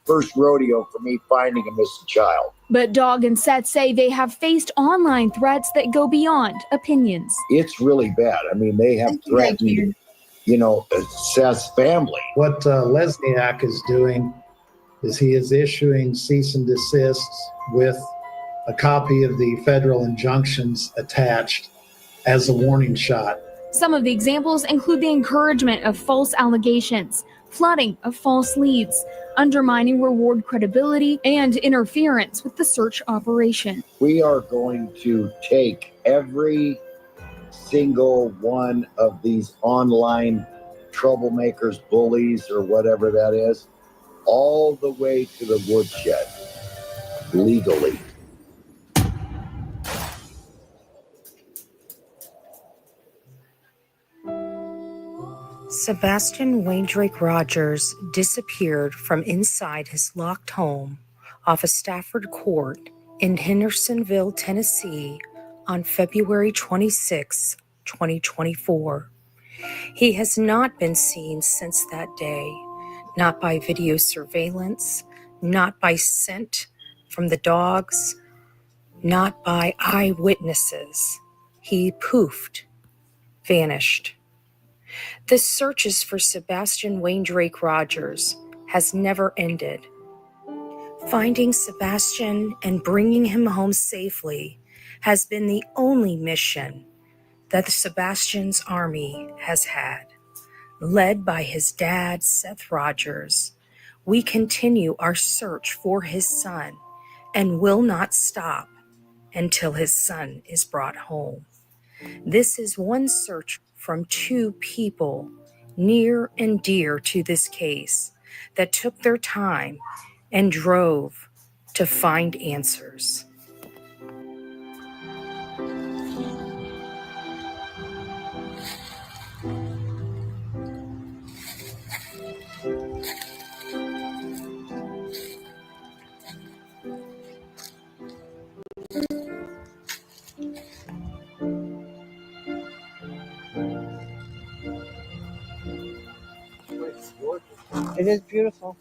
First rodeo for me finding a missing child. But Dog and Seth say they have faced online threats that go beyond opinions. It's really bad. I mean, they have threatened, Seth's family. What Lesniak is doing is he is issuing cease and desists with a copy of the federal injunctions attached as a warning shot. Some of the examples include the encouragement of false allegations, flooding of false leads, undermining reward credibility, and interference with the search operation. We are going to take every single one of these online troublemakers, bullies, or whatever that is, all the way to the woodshed, legally. Sebastian Wayne Drake Rogers disappeared from inside his locked home off of Stafford Court in Hendersonville, Tennessee on February 26, 2024. He has not been seen since that day, not by video surveillance, not by scent from the dogs, not by eyewitnesses. He poofed, vanished. The searches for Sebastian Wayne Drake Rogers has never ended. Finding Sebastian and bringing him home safely has been the only mission that Sebastian's army has had. Led by his dad, Seth Rogers, we continue our search for his son and will not stop until his son is brought home. This is one search from two people near and dear to this case that took their time and drove to find answers. It is beautiful.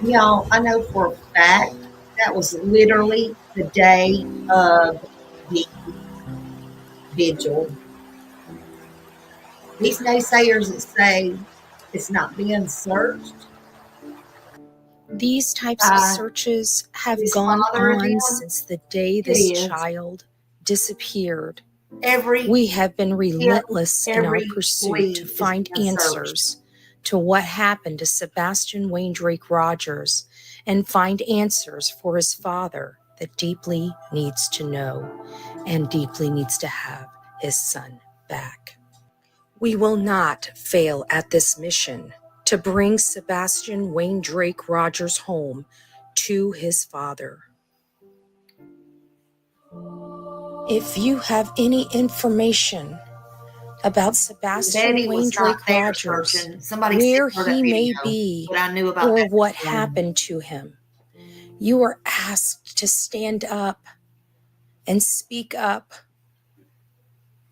Y'all, I know for a fact that was literally the day of the vigil. These naysayers that say it's not being searched. These types of searches have gone on since the day this child disappeared. We have been relentless in our pursuit to find answers to what happened to Sebastian Wayne Drake Rogers and find answers for his father that deeply needs to know and deeply needs to have his son back. We will not fail at this mission to bring Sebastian Wayne Drake Rogers home to his father. If you have any information about Sebastian Wayne Drake Rogers, where he may be, or what happened to him, you are asked to stand up and speak up.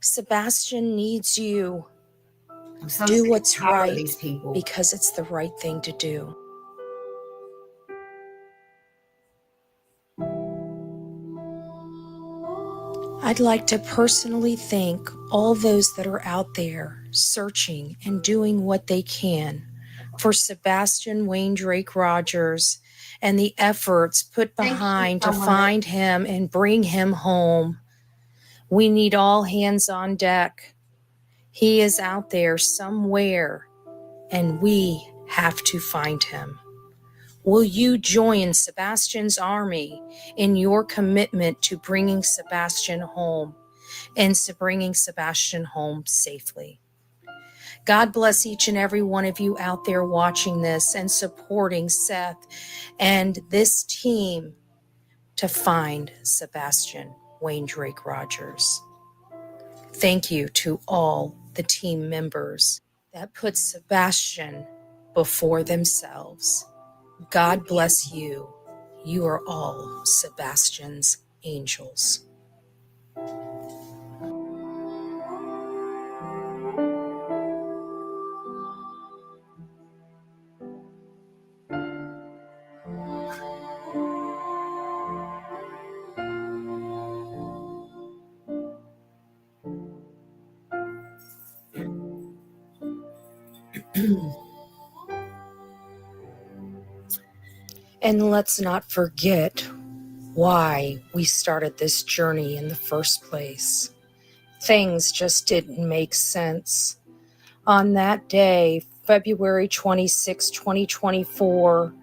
Sebastian needs you. Do what's right because it's the right thing to do. I'd like to personally thank all those that are out there searching and doing what they can for Sebastian Wayne Drake Rogers and the efforts put behind to find him and bring him home. We need all hands on deck. He is out there somewhere, and we have to find him. Will you join Sebastian's army in your commitment to bringing Sebastian home and to bringing Sebastian home safely? God bless each and every one of you out there watching this and supporting Seth and this team to find Sebastian Wayne Drake Rogers. Thank you to all the team members. that put Sebastian before themselves. God bless you. You are all Sebastian's angels. And let's not forget why we started this journey in the first place. Things just didn't make sense. On that day, February 26, 2024,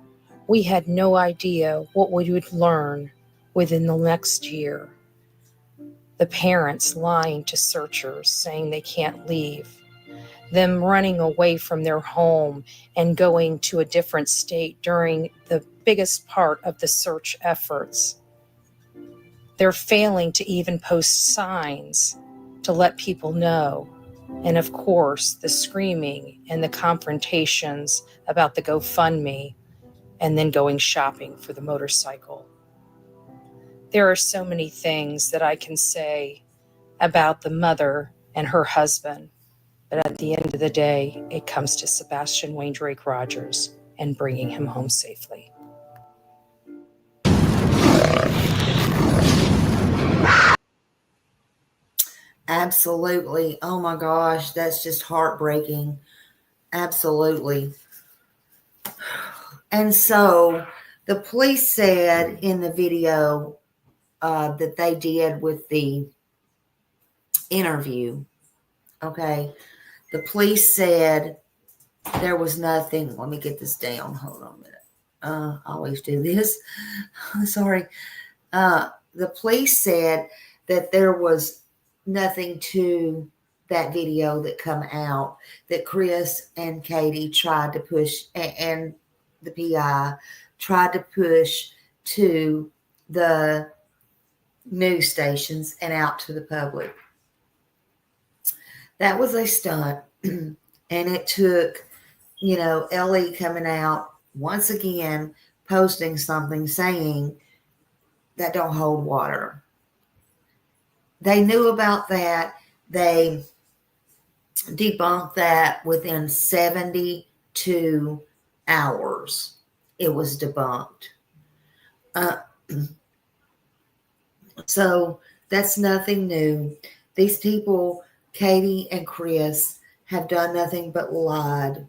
we had no idea what we would learn within the next year. The parents lying to searchers, saying they can't leave. Them running away from their home and going to a different state during the biggest part of the search efforts. They're failing to even post signs to let people know. And of course, the screaming and the confrontations about the GoFundMe and then going shopping for the motorcycle. There are so many things that I can say about the mother and her husband. But at the end of the day, it comes to Sebastian Wayne Drake Rogers and bringing him home safely. Absolutely. Oh my gosh, that's just heartbreaking. Absolutely. And so the police said in the video that they did with the interview, okay, the police said there was nothing. Let me get this down. Hold on a minute. I always do this. Sorry. The police said that there was nothing to that video that come out, that Chris and Katie tried to push, and the PI tried to push to the news stations and out to the public. That was a stunt. And it took, Ellie coming out once again, posting something saying that don't hold water. They knew about that. They debunked that within 72 hours. It was debunked. So that's nothing new. These people, Katie and Chris, have done nothing but lied.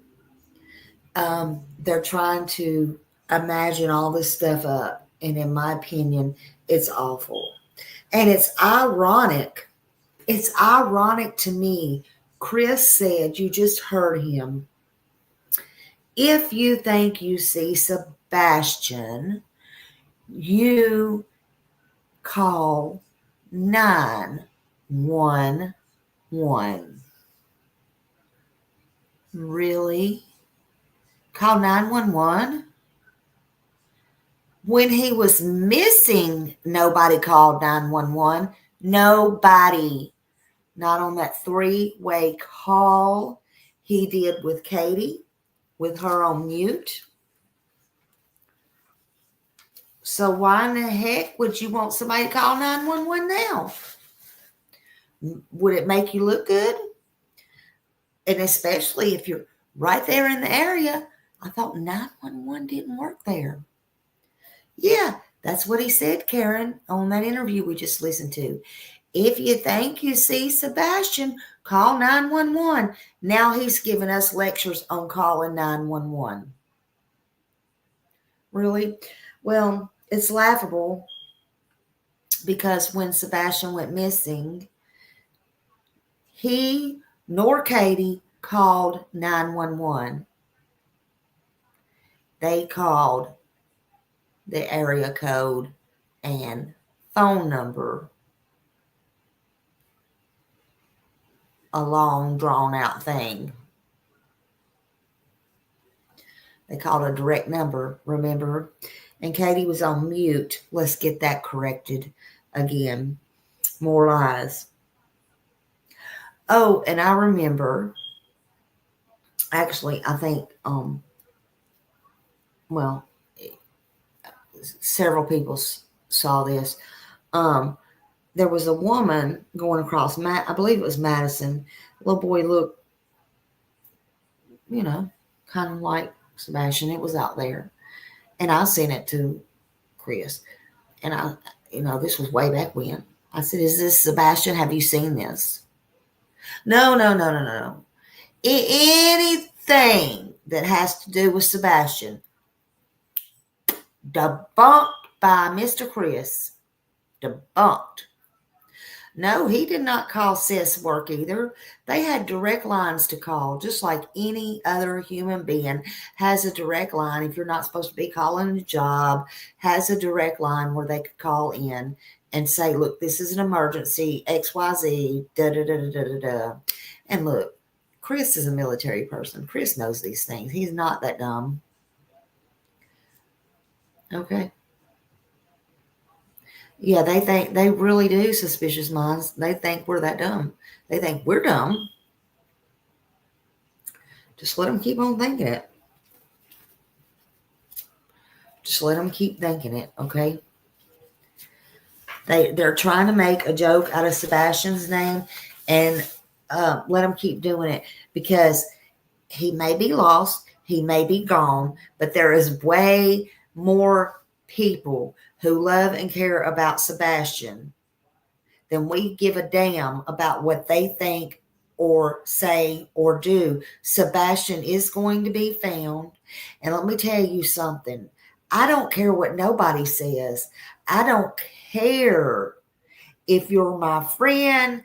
They're trying to imagine all this stuff up. And in my opinion, it's awful. And it's ironic. It's ironic to me. Chris said, you just heard him, if you think you see Sebastian, you call 911. Really? Call 911? When he was missing, nobody called 911. Nobody. Not on that 3-way call he did with Katie, with her on mute. So why in the heck would you want somebody to call 911 now? Would it make you look good? And especially if you're right there in the area. I thought 911 didn't work there. Yeah, that's what he said, Karen, on that interview we just listened to. If you think you see Sebastian, call 911. Now he's giving us lectures on calling 911. Really? Well, it's laughable because when Sebastian went missing, he nor Katie called 911. They called the area code and phone number, a long drawn out thing. They called a direct number, remember? And Katie was on mute. Let's get that corrected again. More lies. Oh, and I remember actually, I think, well, several people saw this. There was a woman going across, I believe it was Madison. The little boy looked, kind of like Sebastian. It was out there. And I sent it to Chris. And this was way back when. I said, "Is this Sebastian? Have you seen this?" No, no, no, no, no. Anything that has to do with Sebastian, debunked by Mr. Chris. Debunked. No, he did not call sis work either. They had direct lines to call, just like any other human being has a direct line. If you're not supposed to be calling a job, has a direct line where they could call in and say, "Look, this is an emergency, XYZ, da da da da da da." And look, Chris is a military person. Chris knows these things. He's not that dumb. Okay. Yeah, they really do, suspicious minds. They think we're that dumb. They think we're dumb. Just let them keep on thinking it. Just let them keep thinking it, okay? They're trying to make a joke out of Sebastian's name, and let them keep doing it, because he may be lost, he may be gone, but there is way more people who love and care about Sebastian than we give a damn about what they think or say or do. Sebastian is going to be found. And let me tell you something. I don't care what nobody says. I don't care if you're my friend.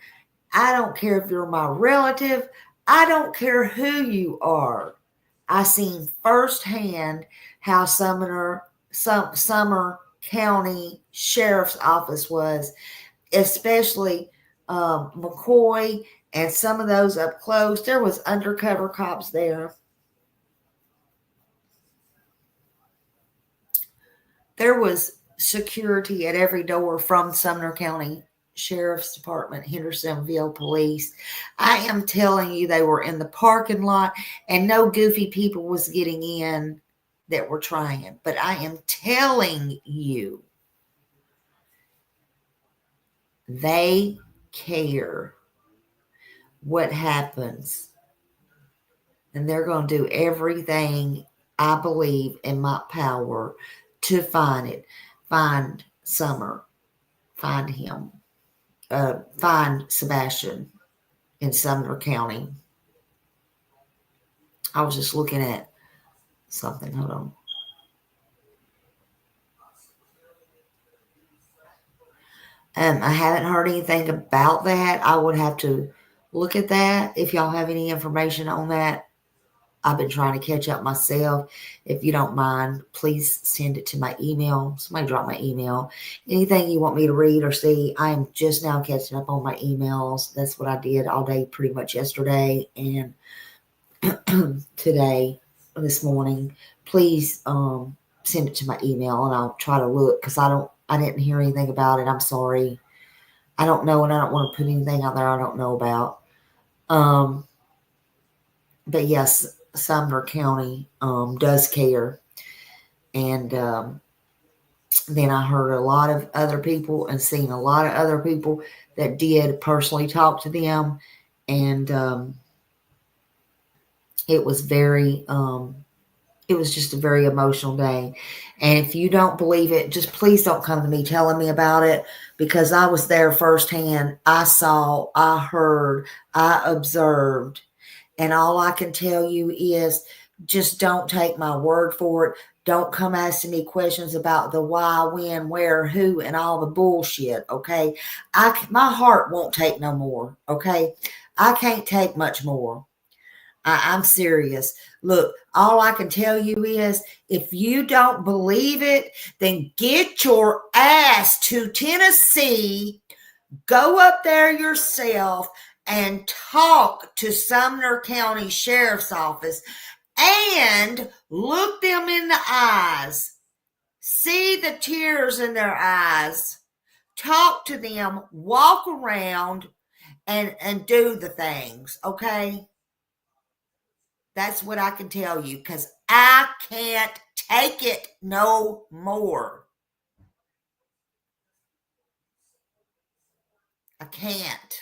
I don't care if you're my relative. I don't care who you are. I seen firsthand how Summer County Sheriff's Office was, especially McCoy and some of those up close. There was undercover cops there. There was security at every door from Sumner County Sheriff's Department, Hendersonville Police. I am telling you, they were in the parking lot, and no goofy people was getting in that were trying. But I am telling you, they care what happens. And they're going to do everything, I believe, in my power to find it. Find Summer. Find him. Find Sebastian in Sumner County. I was just looking at something. Hold on. I haven't heard anything about that. I would have to look at that. If y'all have any information on that, I've been trying to catch up myself. If you don't mind, please send it to my email. Somebody drop my email. Anything you want me to read or see, I am just now catching up on my emails. That's what I did all day pretty much yesterday and today, this morning. Please send it to my email and I'll try to look, because I didn't hear anything about it. I'm sorry. I don't know, and I don't want to put anything out there I don't know about. But yes, Sumner County does care. And then I heard a lot of other people and seen a lot of other people that did personally talk to them. And it was just a very emotional day. And if you don't believe it, just please don't come to me telling me about it, because I was there firsthand. I saw, I heard, I observed. And all I can tell you is just don't take my word for it. Don't come asking me questions about the why, when, where, who, and all the bullshit, okay? My heart won't take no more, okay? I can't take much more. I'm serious. Look, all I can tell you is, if you don't believe it, then get your ass to Tennessee, go up there yourself, and talk to Sumner County Sheriff's Office and look them in the eyes. See the tears in their eyes. Talk to them, walk around, and do the things, okay? That's what I can tell you, because I can't take it no more. I can't.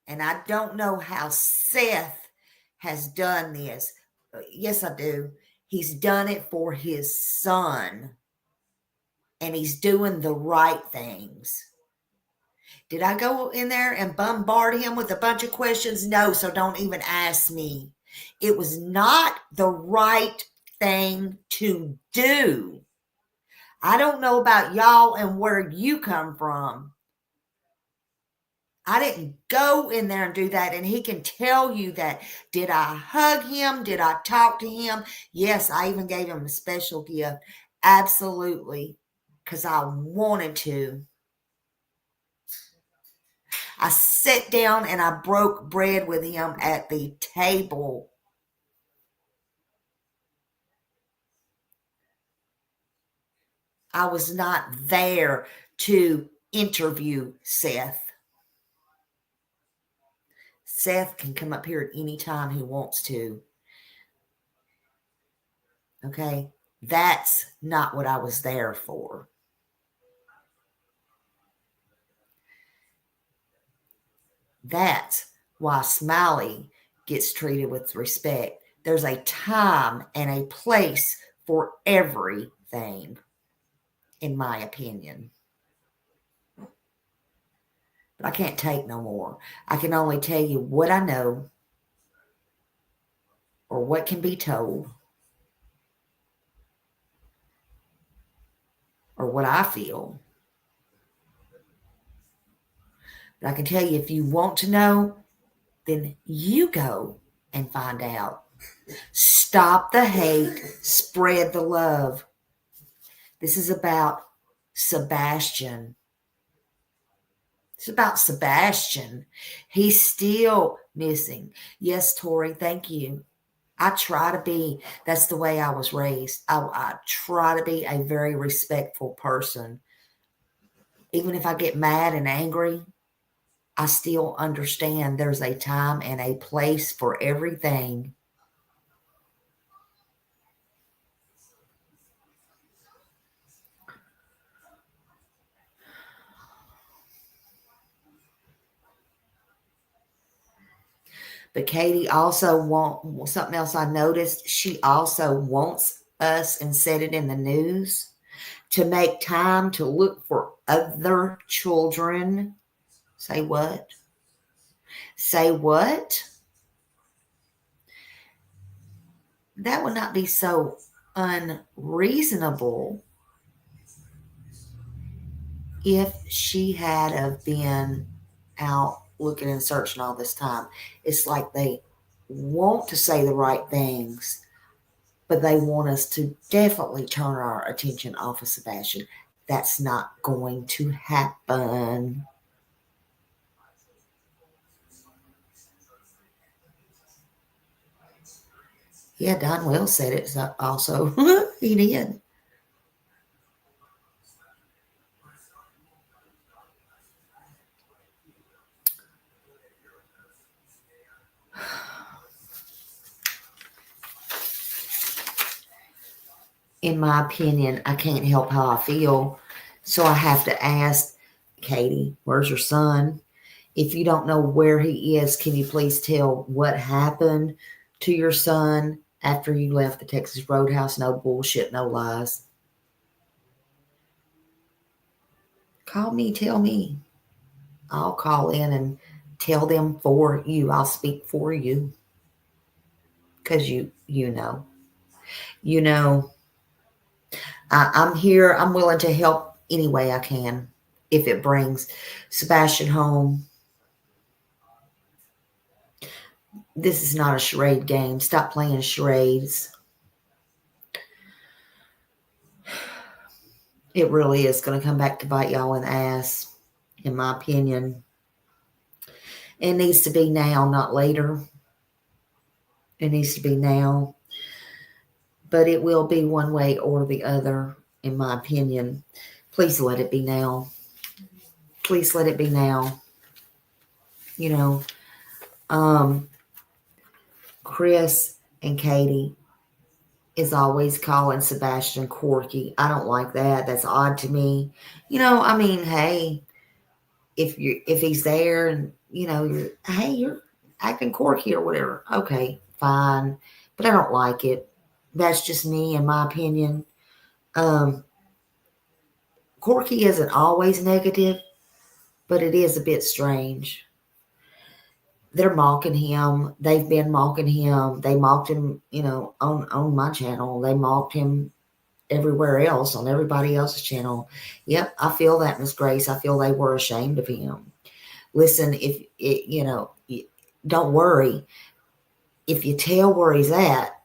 And I don't know how Seth has done this. Yes, I do. He's done it for his son. And he's doing the right things. Did I go in there and bombard him with a bunch of questions? No, so don't even ask me. It was not the right thing to do. I don't know about y'all and where you come from. I didn't go in there and do that, and he can tell you that. Did I hug him? Did I talk to him? Yes, I even gave him a special gift. Absolutely, because I wanted to. I sat down and I broke bread with him at the table. I was not there to interview Seth. Seth can come up here at any time he wants to. Okay? That's not what I was there for. That's why Smiley gets treated with respect. There's a time and a place for everything, in my opinion. But I can't take no more. I can only tell you what I know or what can be told or what I feel. But I can tell you, if you want to know, then you go and find out. Stop the hate, spread the love. This is about Sebastian. It's about Sebastian. He's still missing. Yes, Tori, thank you. I try to be, that's the way I was raised. I try to be a very respectful person. Even if I get mad and angry, I still understand there's a time and a place for everything. But Katie also wants, something else I noticed, she also wants us, and said it in the news, to make time to look for other children. Say what? Say what? That would not be so unreasonable if she had have been out looking and searching all this time. It's like they want to say the right things, but they want us to definitely turn our attention off of Sebastian. That's not going to happen. Yeah, Don Will said it also. He did. In my opinion, I can't help how I feel. So I have to ask, Katie, where's your son? If you don't know where he is, can you please tell what happened to your son after you left the Texas Roadhouse? No bullshit, no lies. Call me, tell me. I'll call in and tell them for you. I'll speak for you. Because you know. You know, I'm here. I'm willing to help any way I can if it brings Sebastian home. This is not a charade game. Stop playing charades. It really is going to come back to bite y'all in the ass, in my opinion. It needs to be now, not later. It needs to be now. But it will be one way or the other, in my opinion. Please let it be now. Please let it be now. You know, Chris and Katie is always calling Sebastian Corky. I don't like that. That's odd to me. I mean, hey, if he's there and you're acting Corky or whatever, okay, fine. But I don't like it. That's just me, in my opinion. Corky isn't always negative, but it is a bit strange. They're mocking him. They've been mocking him. They mocked him, on my channel. They mocked him everywhere else, on everybody else's channel. Yep, I feel that, Miss Grace. I feel they were ashamed of him. Listen, don't worry. If you tell where he's at,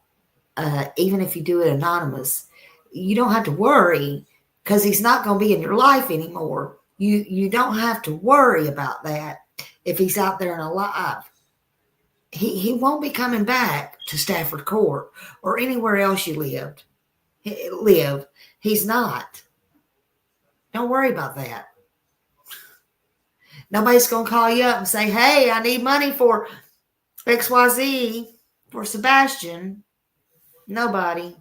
even if you do it anonymous, you don't have to worry, because he's not going to be in your life anymore. You don't have to worry about that. If he's out there and alive, he won't be coming back to Stafford Court or anywhere else you live. He's not. Don't worry about that. Nobody's going to call you up and say, hey, I need money for XYZ, for Sebastian. Nobody's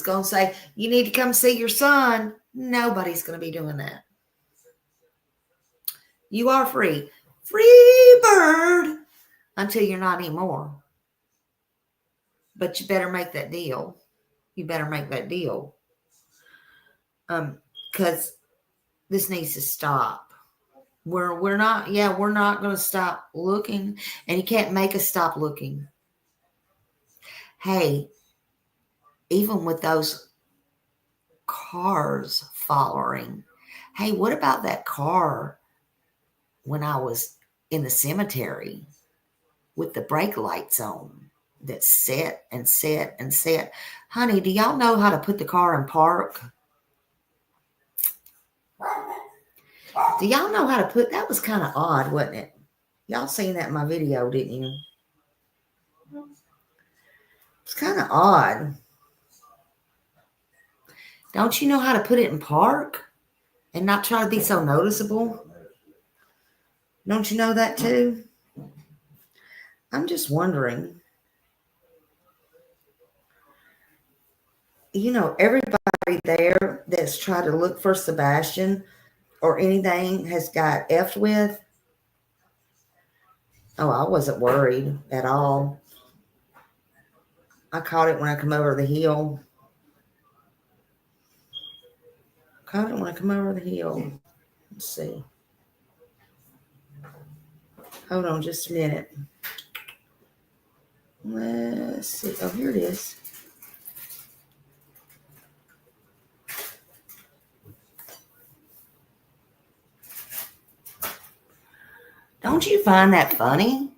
going to say, you need to come see your son. Nobody's going to be doing that. You are free. Free bird. Until you're not anymore. But you better make that deal. Because this needs to stop. We're not going to stop looking, and you can't make us stop looking. Hey, even with those cars following, hey, what about that car when I was in the cemetery with the brake lights on that set and set and set? Honey, do y'all know how to put the car in park? Do y'all know how to put, that was kind of odd, wasn't it? Y'all seen that in my video, didn't you? It's kind of odd. Don't you know how to put it in park and not try to be so noticeable? Don't you know that too? I'm just wondering. Everybody there that's tried to look for Sebastian or anything has got effed with. Oh, I wasn't worried at all. I caught it when I come over the hill. Let's see. Hold on just a minute. Let's see. Oh, here it is. Don't you find that funny?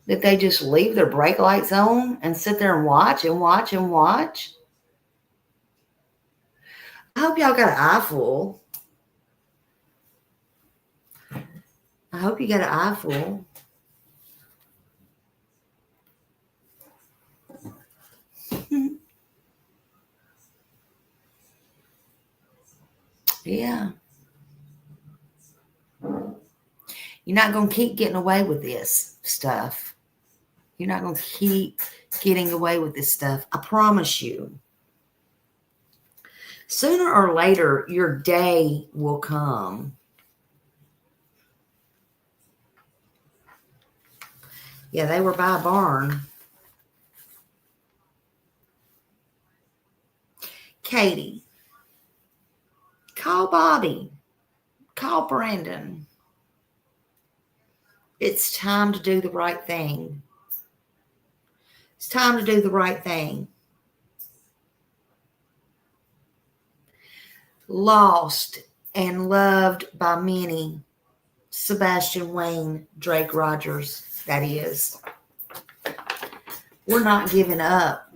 That they just leave their brake lights on and sit there and watch and watch and watch? I hope y'all got an eye full. I hope you got an eye full. Yeah. You're not going to keep getting away with this stuff. You're not going to keep getting away with this stuff. I promise you. Sooner or later, your day will come. Yeah, they were by a barn. Katie, call Bobby. Call Brandon. It's time to do the right thing. It's time to do the right thing. Lost and loved by many. Sebastian Wayne Drake Rogers, that is. We're not giving up.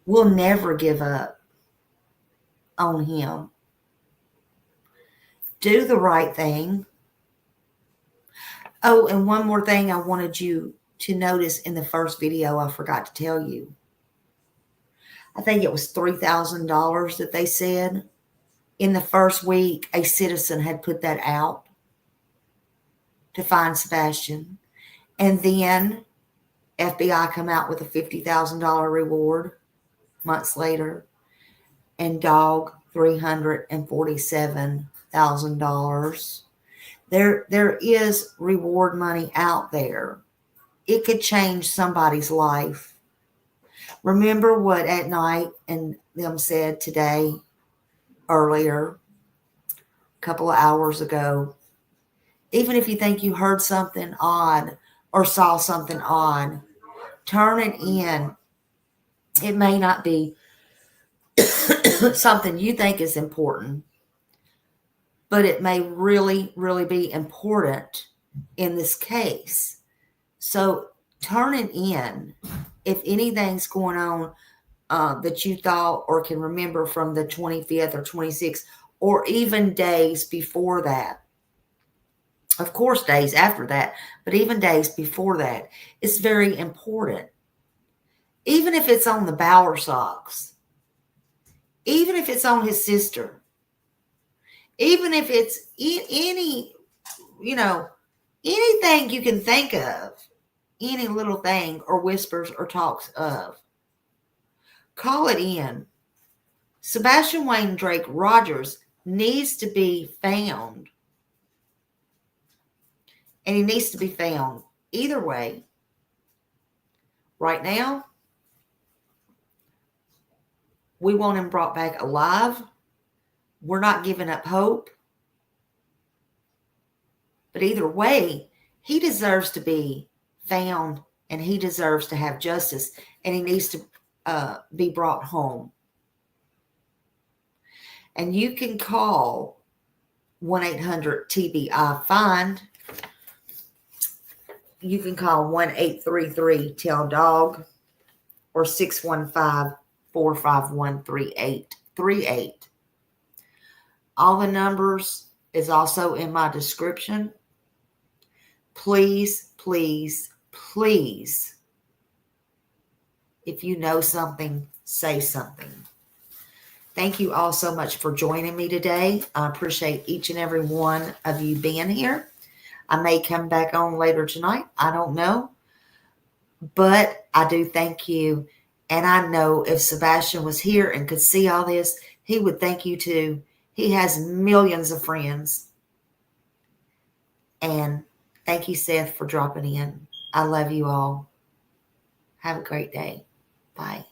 We'll never give up on him. Do the right thing. Oh, and one more thing I wanted you to notice in the first video I forgot to tell you. I think it was $3,000 that they said. In the first week, a citizen had put that out to find Sebastian. And then FBI come out with a $50,000 reward months later, and dog $347,000. There is reward money out there. It could change somebody's life. Remember what At Night and them said today, earlier, a couple of hours ago. Even if you think you heard something odd or saw something odd, turn it in. It may not be something you think is important, but it may really, really be important in this case. So turn it in. If anything's going on that you thought or can remember from the 25th or 26th, or even days before that. Of course, days after that, but even days before that, it's very important. Even if it's on the Bower socks, even if it's on his sister, even if it's any, anything you can think of, any little thing or whispers or talks of, call it in. Sebastian Wayne Drake Rogers needs to be found. And he needs to be found either way. Right now, we want him brought back alive. We're not giving up hope. But either way, he deserves to be found, and he deserves to have justice, and he needs to be brought home. And you can call 1-800-TBI-FIND. You can call 1-833-TELL-DOG or 615-451-3838. All the numbers is also in my description. Please, please, please, if you know something, say something. Thank you all so much for joining me today. I appreciate each and every one of you being here. I may come back on later tonight. I don't know. But I do thank you. And I know if Sebastian was here and could see all this, he would thank you too. He has millions of friends. And thank you, Seth, for dropping in. I love you all. Have a great day. Bye.